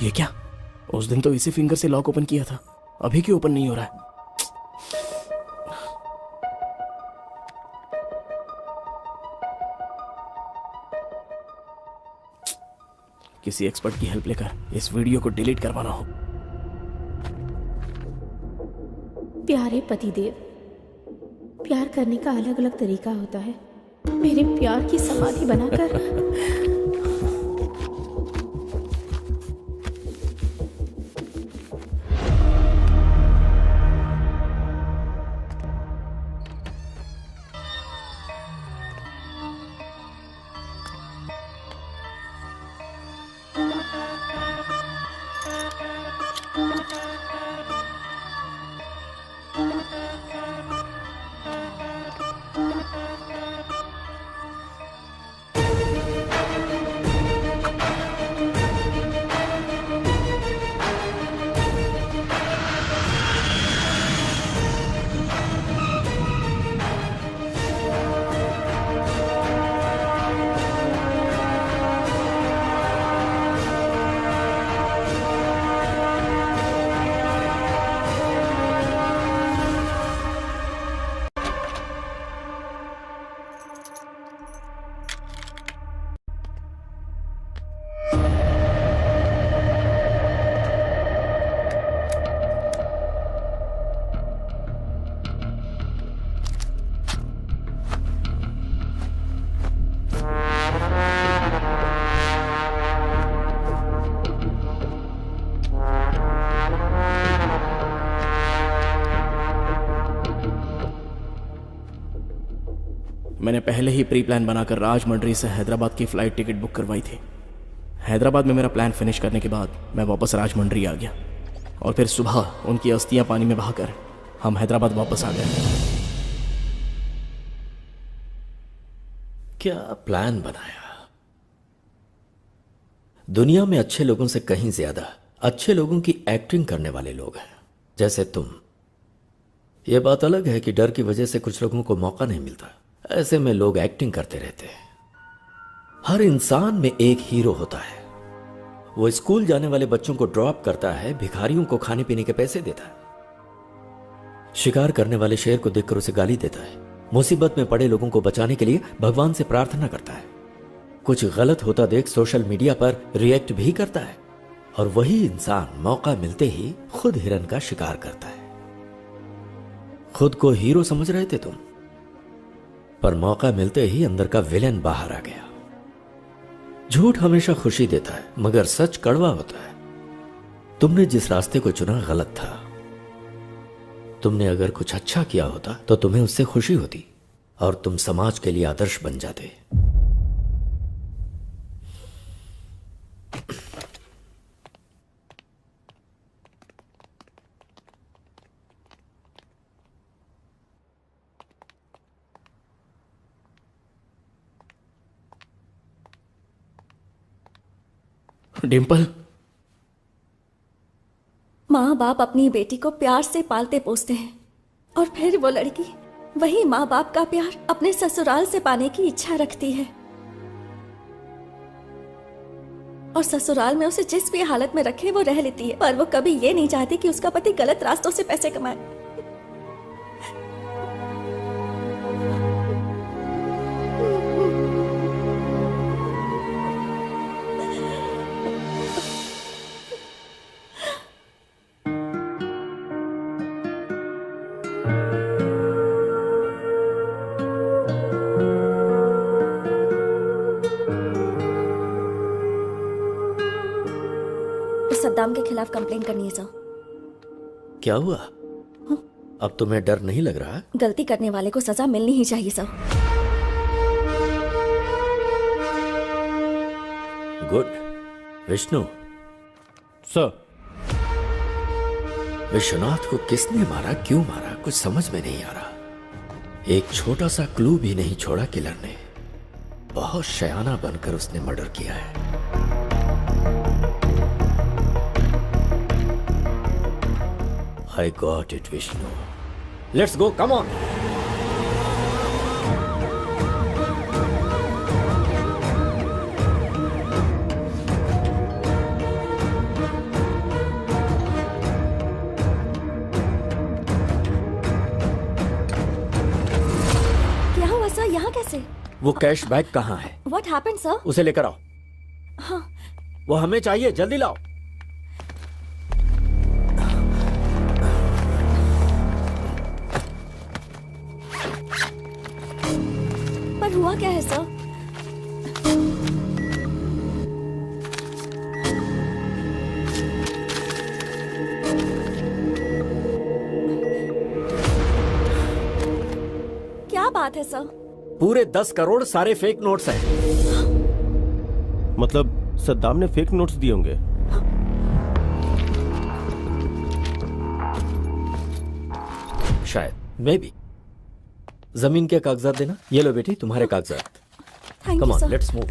ये क्या? उस दिन तो इसी फिंगर से लॉक ओपन किया था, अभी क्यों ओपन नहीं हो रहा है? किसी एक्सपर्ट की हेल्प लेकर इस वीडियो को डिलीट करवाना हो। प्यारे पतिदेव, प्यार करने का अलग अलग तरीका होता है। मेरे प्यार की समाधि बनाकर मैंने पहले ही प्री प्लान बनाकर राजमंड्री से हैदराबाद की फ्लाइट टिकट बुक करवाई थी। हैदराबाद में मेरा प्लान फिनिश करने के बाद मैं वापस राजमंड्री आ गया और फिर सुबह उनकी अस्थियां पानी में बहाकर हम हैदराबाद वापस आ गए। क्या प्लान बनाया? दुनिया में अच्छे लोगों से कहीं ज्यादा अच्छे लोगों की एक्टिंग करने वाले लोग हैं, जैसे तुम। यह बात अलग है कि डर की वजह से कुछ लोगों को मौका नहीं मिलता, ऐसे में लोग एक्टिंग करते रहते हैं। हर इंसान में एक हीरो होता है। वो स्कूल जाने वाले बच्चों को ड्रॉप करता है, भिखारियों को खाने पीने के पैसे देता है, शिकार करने वाले शेर को देखकर उसे गाली देता है, मुसीबत में पड़े लोगों को बचाने के लिए भगवान से प्रार्थना करता है, कुछ गलत होता देख सोशल मीडिया पर रिएक्ट भी करता है, और वही इंसान मौका मिलते ही खुद हिरन का शिकार करता है। खुद को हीरो समझ रहे थे तुम, पर मौका मिलते ही अंदर का विलेन बाहर आ गया। झूठ हमेशा खुशी देता है, मगर सच कड़वा होता है। तुमने जिस रास्ते को चुना गलत था। तुमने अगर कुछ अच्छा किया होता तो तुम्हें उससे खुशी होती और तुम समाज के लिए आदर्श बन जाते। डिंपल, माँ बाप अपनी बेटी को प्यार से पालते पोसते हैं और फिर वो लड़की वही माँ बाप का प्यार अपने ससुराल से पाने की इच्छा रखती है, और ससुराल में उसे जिस भी हालत में रखे वो रह लेती है, पर वो कभी ये नहीं चाहती कि उसका पति गलत रास्तों से पैसे कमाए। सद्दाम के खिलाफ कंप्लेन करनी है सर। क्या हुआ? अब तुम्हें डर नहीं लग रहा? गलती करने वाले को सजा मिलनी ही चाहिए sir. Good. Vishnu sir, Vishwanath को किसने मारा, क्यों मारा, कुछ समझ में नहीं आ रहा। एक छोटा सा क्लू भी नहीं छोड़ा किलर ने। बहुत शयाना बनकर उसने मर्डर किया है। I got it, Vishnu. Let's go, come on. क्या हुआ सर, यहाँ कैसे? वो कैश बैग कहाँ है? What happened, sir? उसे लेकर आओ। हाँ। वो हमें चाहिए, जल्दी लाओ। पर हुआ क्या है सर? क्या बात है सर? पूरे 10 करोड़ सारे फेक नोट्स हैं। मतलब सद्दाम ने फेक नोट्स दिए होंगे। शायद, मे बी। जमीन के कागजात देना। ये लो बेटी, तुम्हारे कागजात। Thank come you, on, sir. Let's move.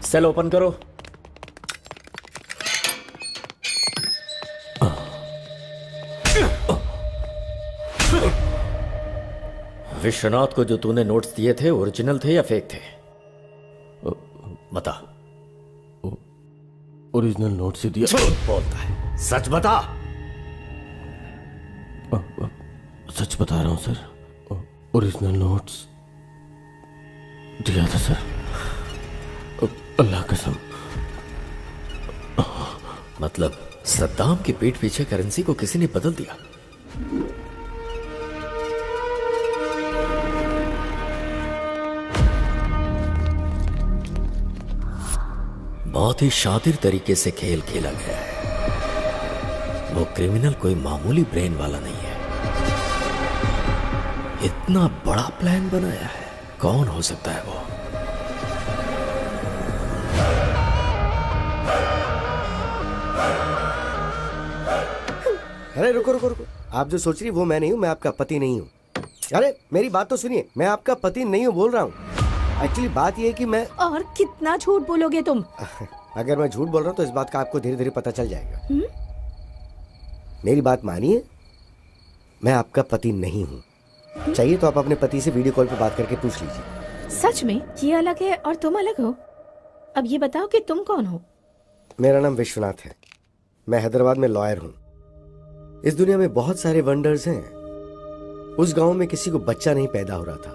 Cell open करो। विश्वनाथ को जो तूने नोट्स दिए थे ओरिजिनल थे या फेक थे? बता। ओरिजिनल नोट से दिया। झूठ बोलता है, सच बता। सच बता रहा हूं सर, ओरिजिनल नोट्स दिया था सर, अल्लाह कसम। मतलब सद्दाम के पीठ पीछे करेंसी को किसी ने बदल दिया। बहुत ही शातिर तरीके से खेल खेला गया है। वो क्रिमिनल कोई मामूली ब्रेन वाला नहीं है। इतना बड़ा प्लान बनाया है। कौन हो सकता है वो? अरे रुको रुको रुको, आप जो सोच रही वो मैं नहीं हूँ, मैं आपका पति नहीं हूँ। अरे मेरी बात तो सुनिए, मैं आपका पति नहीं हूँ बोल रहा हूँ। एक्चुअली बात ये है कि मैं और कितना झूठ बोलोगे तुम? अगर मैं झूठ बोल रहा हूँ तो इस बात का आपको धीरे धीरे पता चल जाएगा। मेरी बात मानिए, मैं आपका पति नहीं हूँ। चाहिए तो आप अपने पति से वीडियो कॉल पे बात करके पूछ लीजिए। सच में ये अलग है और तुम अलग हो? अब ये बताओ कि तुम कौन हो? मेरा नाम विश्वनाथ है। मैं हैदराबाद में लॉयर हूँ। इस दुनिया में बहुत सारे वंडर्स हैं। उस गांव में किसी को बच्चा नहीं पैदा हो रहा था,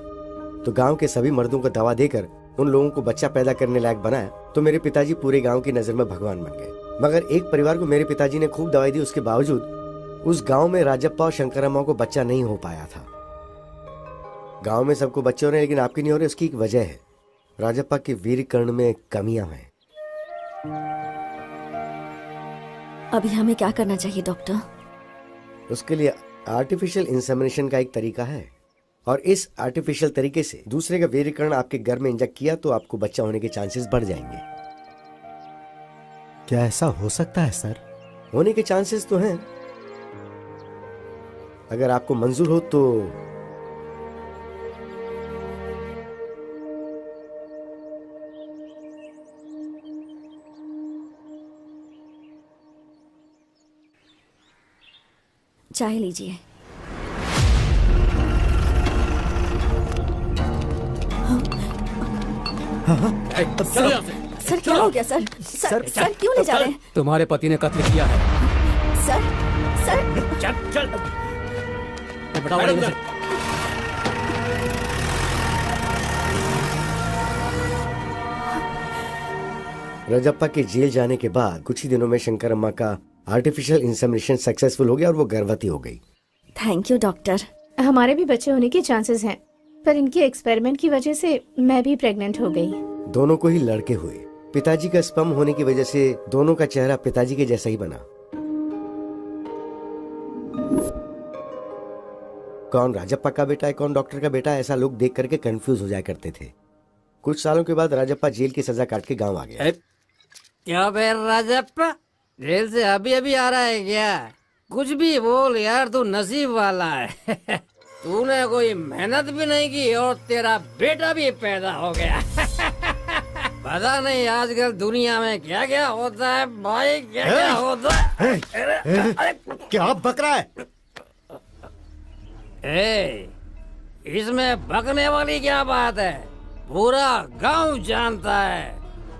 तो गांव के सभी मर्दों को दवा देकर उन लोगों को बच्चा पैदा करने लायक बनाया। तो मेरे पिताजी पूरे गांव की नजर में भगवान बन गए। मगर एक परिवार को मेरे पिताजी ने खूब दवाई दी, उसके बावजूद उस गांव में राजप्पा और शंकरम्मा को बच्चा नहीं हो पाया था। गांव में सबको बच्चे हो रहे हैं लेकिन आपके नहीं हो रहे। उसकी एक वजह है, राजप्पा के वीर्य कर्ण में कमियां हैं। अभी हमें क्या करना चाहिए डॉक्टर? उसके लिए आर्टिफिशियल इंसेमिनेशन का एक तरीका है, और इस आर्टिफिशियल तरीके से दूसरे का वीर्य कर्ण आपके घर में इंजेक्ट किया तो आपको बच्चा होने के चांसेस बढ़ जाएंगे। क्या ऐसा हो सकता है सर? होने के चांसेस तो हैं। अगर आपको मंजूर हो तो चाय लीजिए। सर क्या हो गया सर? सर क्यों ले जा रहे हैं? तुम्हारे पति ने कत्ल किया है। सर चल चल बताओ मुझे। राजप्पा के जेल जाने के बाद कुछ ही दिनों में शंकरम्मा का आर्टिफिशियल इंसेमिनेशन सक्सेसफुल हो गया और वो गर्भवती हो गई। Thank you doctor. हमारे भी बच्चे होने के चांसेस हैं, पर इनके एक्सपेरिमेंट की वजह से मैं भी प्रेग्नेंट हो गई। दोनों को ही लड़के हुए। पिताजी का स्पर्म होने की वजह से दोनों का चेहरा पिताजी के जैसा ही बना। कौन राजप्पा का बेटा है, कौन डॉक्टर का बेटा है, ऐसा लोग देख करके कंफ्यूज हो जाया करते थे। कुछ सालों के बाद राजप्पा जेल की सजा काट के गांव आ गया। क्या बे राजप्पा, जेल से अभी अभी आ रहा है क्या? कुछ भी बोल यार, तू नसीब वाला है। तूने कोई मेहनत भी नहीं की और तेरा बेटा भी पैदा हो गया। पता नहीं आजकल दुनिया में क्या क्या होता है भाई, क्या क्या होता है। क्या बक रहा है? इसमें बकने वाली क्या बात है? पूरा गांव जानता है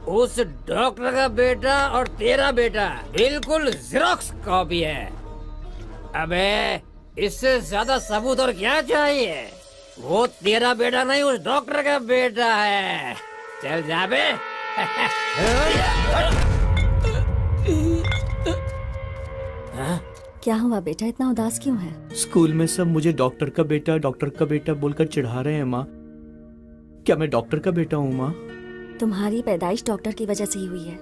उस डॉक्टर का बेटा और तेरा बेटा बिल्कुल ज़ेरॉक्स कॉपी है। अबे इससे ज्यादा सबूत और क्या चाहिए? वो तेरा बेटा नहीं, उस डॉक्टर का बेटा है। चल जा बे। क्या हुआ बेटा, इतना उदास क्यों है? स्कूल में सब मुझे डॉक्टर का बेटा बोलकर चिढ़ा रहे हैं माँ। क्या मैं डॉक्टर का बेटा हूँ माँ? तुम्हारी पैदाइश डॉक्टर की वजह से ही हुई है।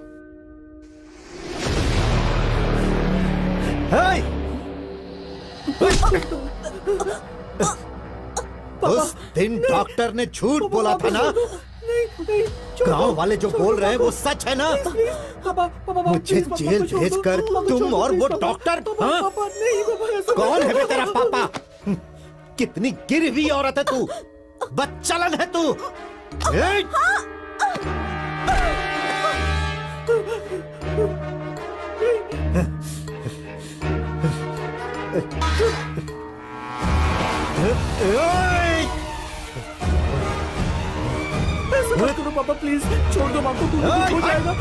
उस दिन डॉक्टर ने झूठ बोला था ना? गांव वाले जो बोल रहे हैं वो सच है ना? मुझे जेल भेजकर तुम और वो डॉक्टर, हाँ? कौन है बे तेरा पापा? कितनी गिरी हुई औरत है तू, बदचलन है तू। ऐसा करो पापा, प्लीज छोड़ दो माँ को, कुछ हो जाएगा।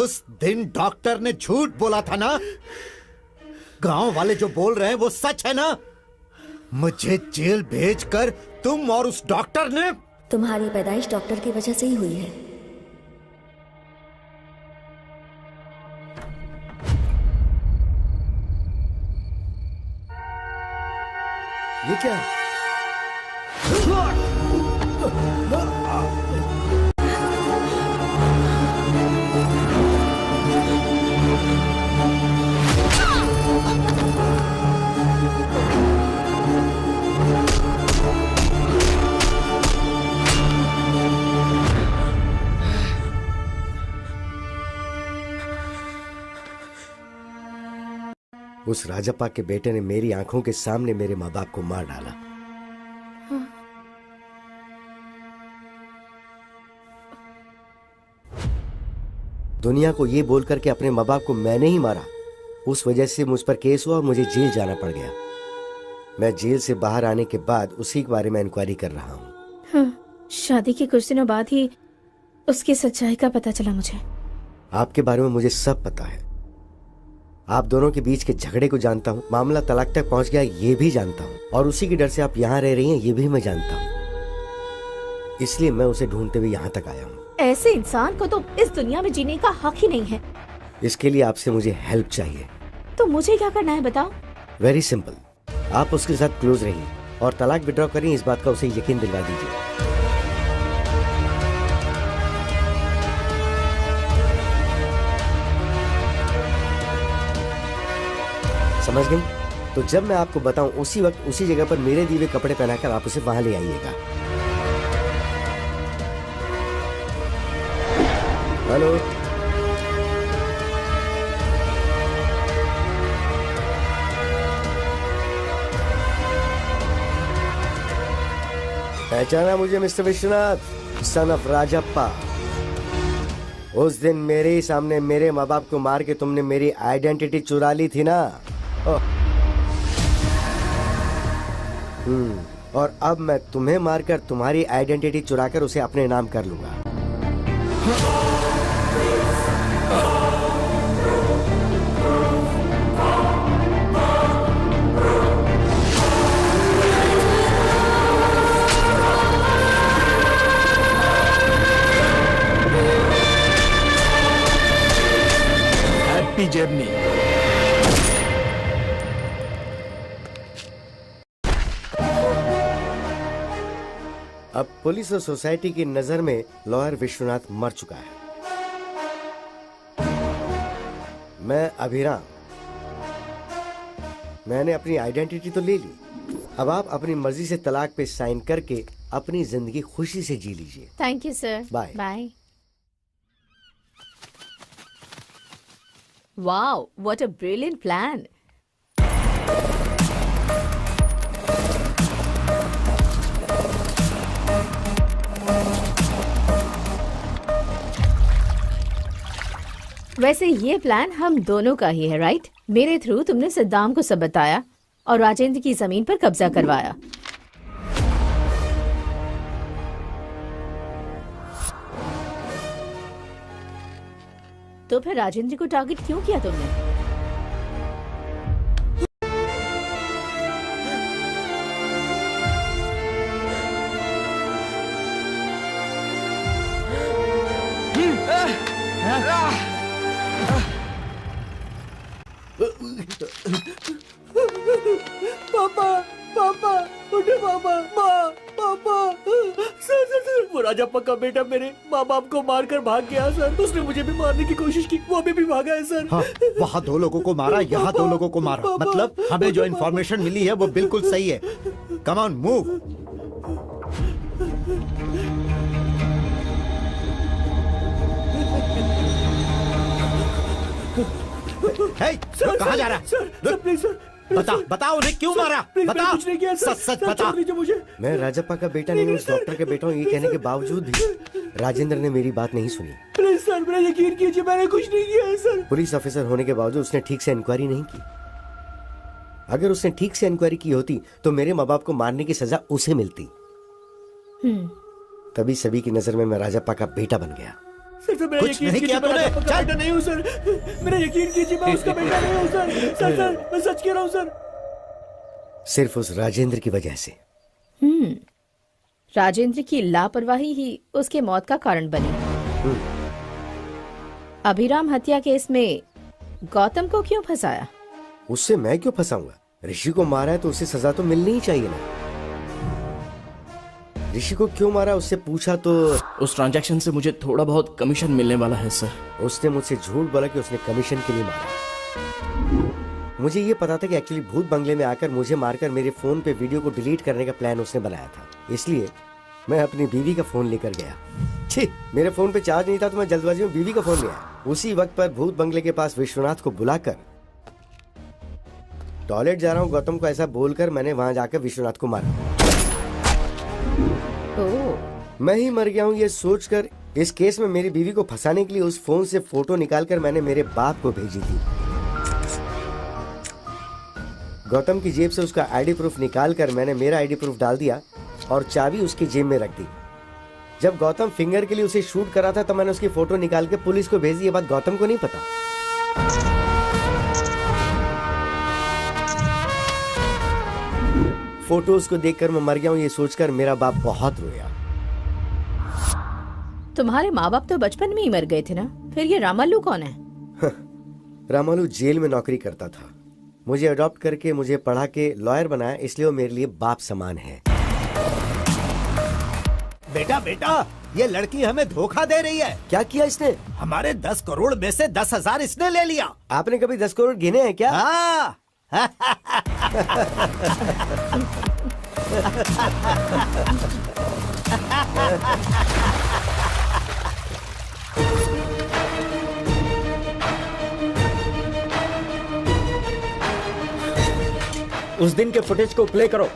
उस दिन डॉक्टर ने झूठ बोला था ना? गांव वाले जो बोल रहे हैं वो सच है ना? मुझे जेल भेजकर तुम और उस डॉक्टर ने... तुम्हारी पैदाइश डॉक्टर की वजह से ही हुई है। ये क्या है? उस राजप्पा के बेटे ने मेरी आंखों के सामने मेरे माँ बाप को मार डाला। दुनिया को ये बोलकर के अपने माँ बाप को मैंने ही मारा, उस वजह से मुझ पर केस हुआ और मुझे जेल जाना पड़ गया। मैं जेल से बाहर आने के बाद उसी के बारे में इंक्वायरी कर रहा हूँ। हाँ, शादी के कुछ दिनों बाद ही उसकी सच्चाई का पता चला मुझे। आपके बारे में मुझे सब पता है। आप दोनों के बीच के झगड़े को जानता हूँ, मामला तलाक तक पहुँच गया ये भी जानता हूँ, और उसी के डर से आप यहाँ रह रही हैं ये भी मैं जानता हूँ। इसलिए मैं उसे ढूंढते हुए यहाँ तक आया हूँ। ऐसे इंसान को तो इस दुनिया में जीने का हक ही नहीं है। इसके लिए आपसे मुझे हेल्प चाहिए। तो मुझे क्या करना है बताओ? वेरी सिंपल, आप उसके साथ क्लोज रहिए और तलाक विड्रॉ करिए, इस बात का उसे यकीन दिलवा दीजिए। समझ गई? तो जब मैं आपको बताऊं उसी वक्त उसी जगह पर मेरे दिए हुए कपड़े पहनाकर आप उसे वहां ले आइएगा। हेलो, पहचाना मुझे mister Vishwanath, son of Rajappa? उस दिन मेरे ही सामने मेरे माँ बाप को मार के तुमने मेरी आइडेंटिटी चुरा ली थी ना? और अब मैं तुम्हें मारकर तुम्हारी आइडेंटिटी चुराकर उसे अपने नाम कर लूंगा। Happy journey. अब पुलिस और सोसाइटी की नजर में लॉयर विश्वनाथ मर चुका है। मैं अभिराम, मैंने अपनी आइडेंटिटी तो ले ली, अब आप अपनी मर्जी से तलाक पे साइन करके अपनी जिंदगी खुशी से जी लीजिए। Thank you sir. Bye bye. Wow, what a brilliant plan. वैसे ये प्लान हम दोनों का ही है, राइट? मेरे थ्रू तुमने सद्दाम को सब बताया और राजेंद्र की जमीन पर कब्जा करवाया। तो फिर राजेंद्र को टारगेट क्यों किया तुमने? पापा, पापा, उठे पापा, माँ, पापा। सर, वो राजप्पा का बेटा मेरे माँ बाप को मारकर भाग गया सर। उसने मुझे भी मारने की कोशिश की, वो अभी भी भागा है सर। हाँ, वहाँ 2 लोगों को मारा, यहाँ 2 लोगों को मारा। मतलब हमें जो इन्फॉर्मेशन मिली है वो बिल्कुल सही है। Come on, move. कहाँ जा रहा है? सर, प्लीज सर, बता उन्हें क्यों मारा? बता, कुछ नहीं किया सर। सच बता। मुझे। मैं राजप्पा का बेटा नहीं हूँ, उस डॉक्टर का बेटा हूँ, ये कहने के बावजूद भी राजेंद्र ने मेरी बात नहीं सुनी। प्लीज सर, मेरा यकीन कीजिए, मैंने कुछ नहीं किया है सर। पुलिस ऑफिसर होने के बावजूद उसने ठीक से इंक्वायरी नहीं की। अगर उसने ठीक से इंक्वायरी की होती तो मेरे माँ बाप को मारने की सजा उसे मिलती। तभी सभी की नजर में मैं राजप्पा का बेटा बन गया। सर मेरा कुछ यकीन नहीं कीजिए, किया मैं तूने? अध्यापक का बेटा नहीं हूँ सर, मेरा यकीन कीजिए, मैं उसका बेटा नहीं हूँ सर। सर मैं सच कह रहा हूँ सर। सिर्फ उस राजेंद्र की वजह से। राजेंद्र की लापरवाही ही उसके मौत का कारण बनी। अभिराम हत्या केस में गौतम को क्यों फंसाया? उससे मैं क्यों फंसाऊंगा? ऋषि को मारा है तो उसे सजा तो मिलनी ही चाहिए ना। ऋषि को क्यों मारा उससे पूछा तो उस ट्रांजैक्शन से मुझे थोड़ा बहुत कमीशन मिलने वाला है सर। उसने मुझसे झूठ बोला कि उसने कमीशन के लिए मारा। मुझे ये पता था कि एक्चुअली भूत बंगले में आकर मुझे मारकर मेरे फोन पे वीडियो को डिलीट करने का प्लान उसने बनाया था। इसलिए मैं अपनी बीवी का फोन लेकर गया। छी, मेरे फोन पे चार्ज नहीं था तो मैं जल्दबाजी में बीवी का फोन लिया। उसी वक्त पर भूत बंगले के पास विश्वनाथ को बुलाकर टॉयलेट जा रहा हूँ गौतम को ऐसा बोलकर मैंने वहां जाकर विश्वनाथ को मारा। मैं ही मर गया हूँ ये सोचकर इस केस में मेरी बीवी को फंसाने के लिए उस फोन से फोटो निकालकर मैंने मेरे बाप को भेजी थी। गौतम की जेब से उसका आईडी प्रूफ निकालकर मैंने मेरा आईडी प्रूफ डाल दिया और चाबी उसकी जेब में रख दी। जब गौतम फिंगर के लिए उसे शूट करा था तब मैंने उसकी फोटो निकाल के पुलिस को भेजी। ये बात गौतम को नहीं पता। फोटोज को देखकर मैं मर गया हूँ ये सोचकर मेरा बाप बहुत रोया। तुम्हारे माँ बाप तो बचपन में ही मर गए थे ना, फिर ये रामालू कौन है? रामालू जेल में नौकरी करता था। मुझे अडॉप्ट करके मुझे पढ़ा के लॉयर बनाया, इसलिए वो मेरे लिए बाप समान है। बेटा बेटा, ये लड़की हमें धोखा दे रही है। क्या किया इसने? हमारे 10 करोड़ में से 10,000 इसने ले लिया। आपने कभी 10 करोड़ गिने हैं क्या? हाँ। उस दिन के फुटेज को प्ले करो।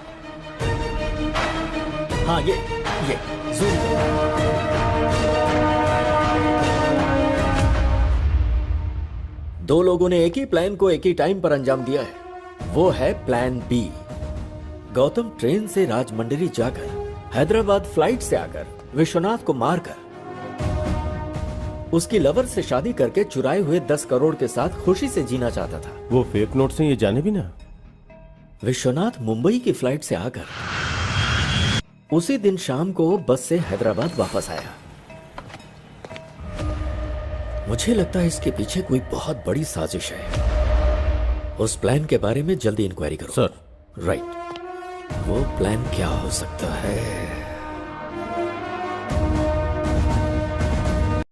हाँ ये जूम। दो लोगों ने एक ही प्लान को एक ही टाइम पर अंजाम दिया है, वो है प्लान बी। गौतम ट्रेन से राजमंड्री जाकर हैदराबाद फ्लाइट से आकर विश्वनाथ को मारकर उसकी लवर से शादी करके चुराए हुए 10 करोड़ के साथ खुशी से जीना चाहता था। वो फेक नोट से ये जाने भी ना। विश्वनाथ मुंबई की फ्लाइट से आकर उसी दिन शाम को बस से हैदराबाद वापस आया। मुझे लगता है इसके पीछे कोई बहुत बड़ी साजिश है। उस प्लान के बारे में जल्दी इंक्वायरी करो। सर। राइट। वो प्लान क्या हो सकता है?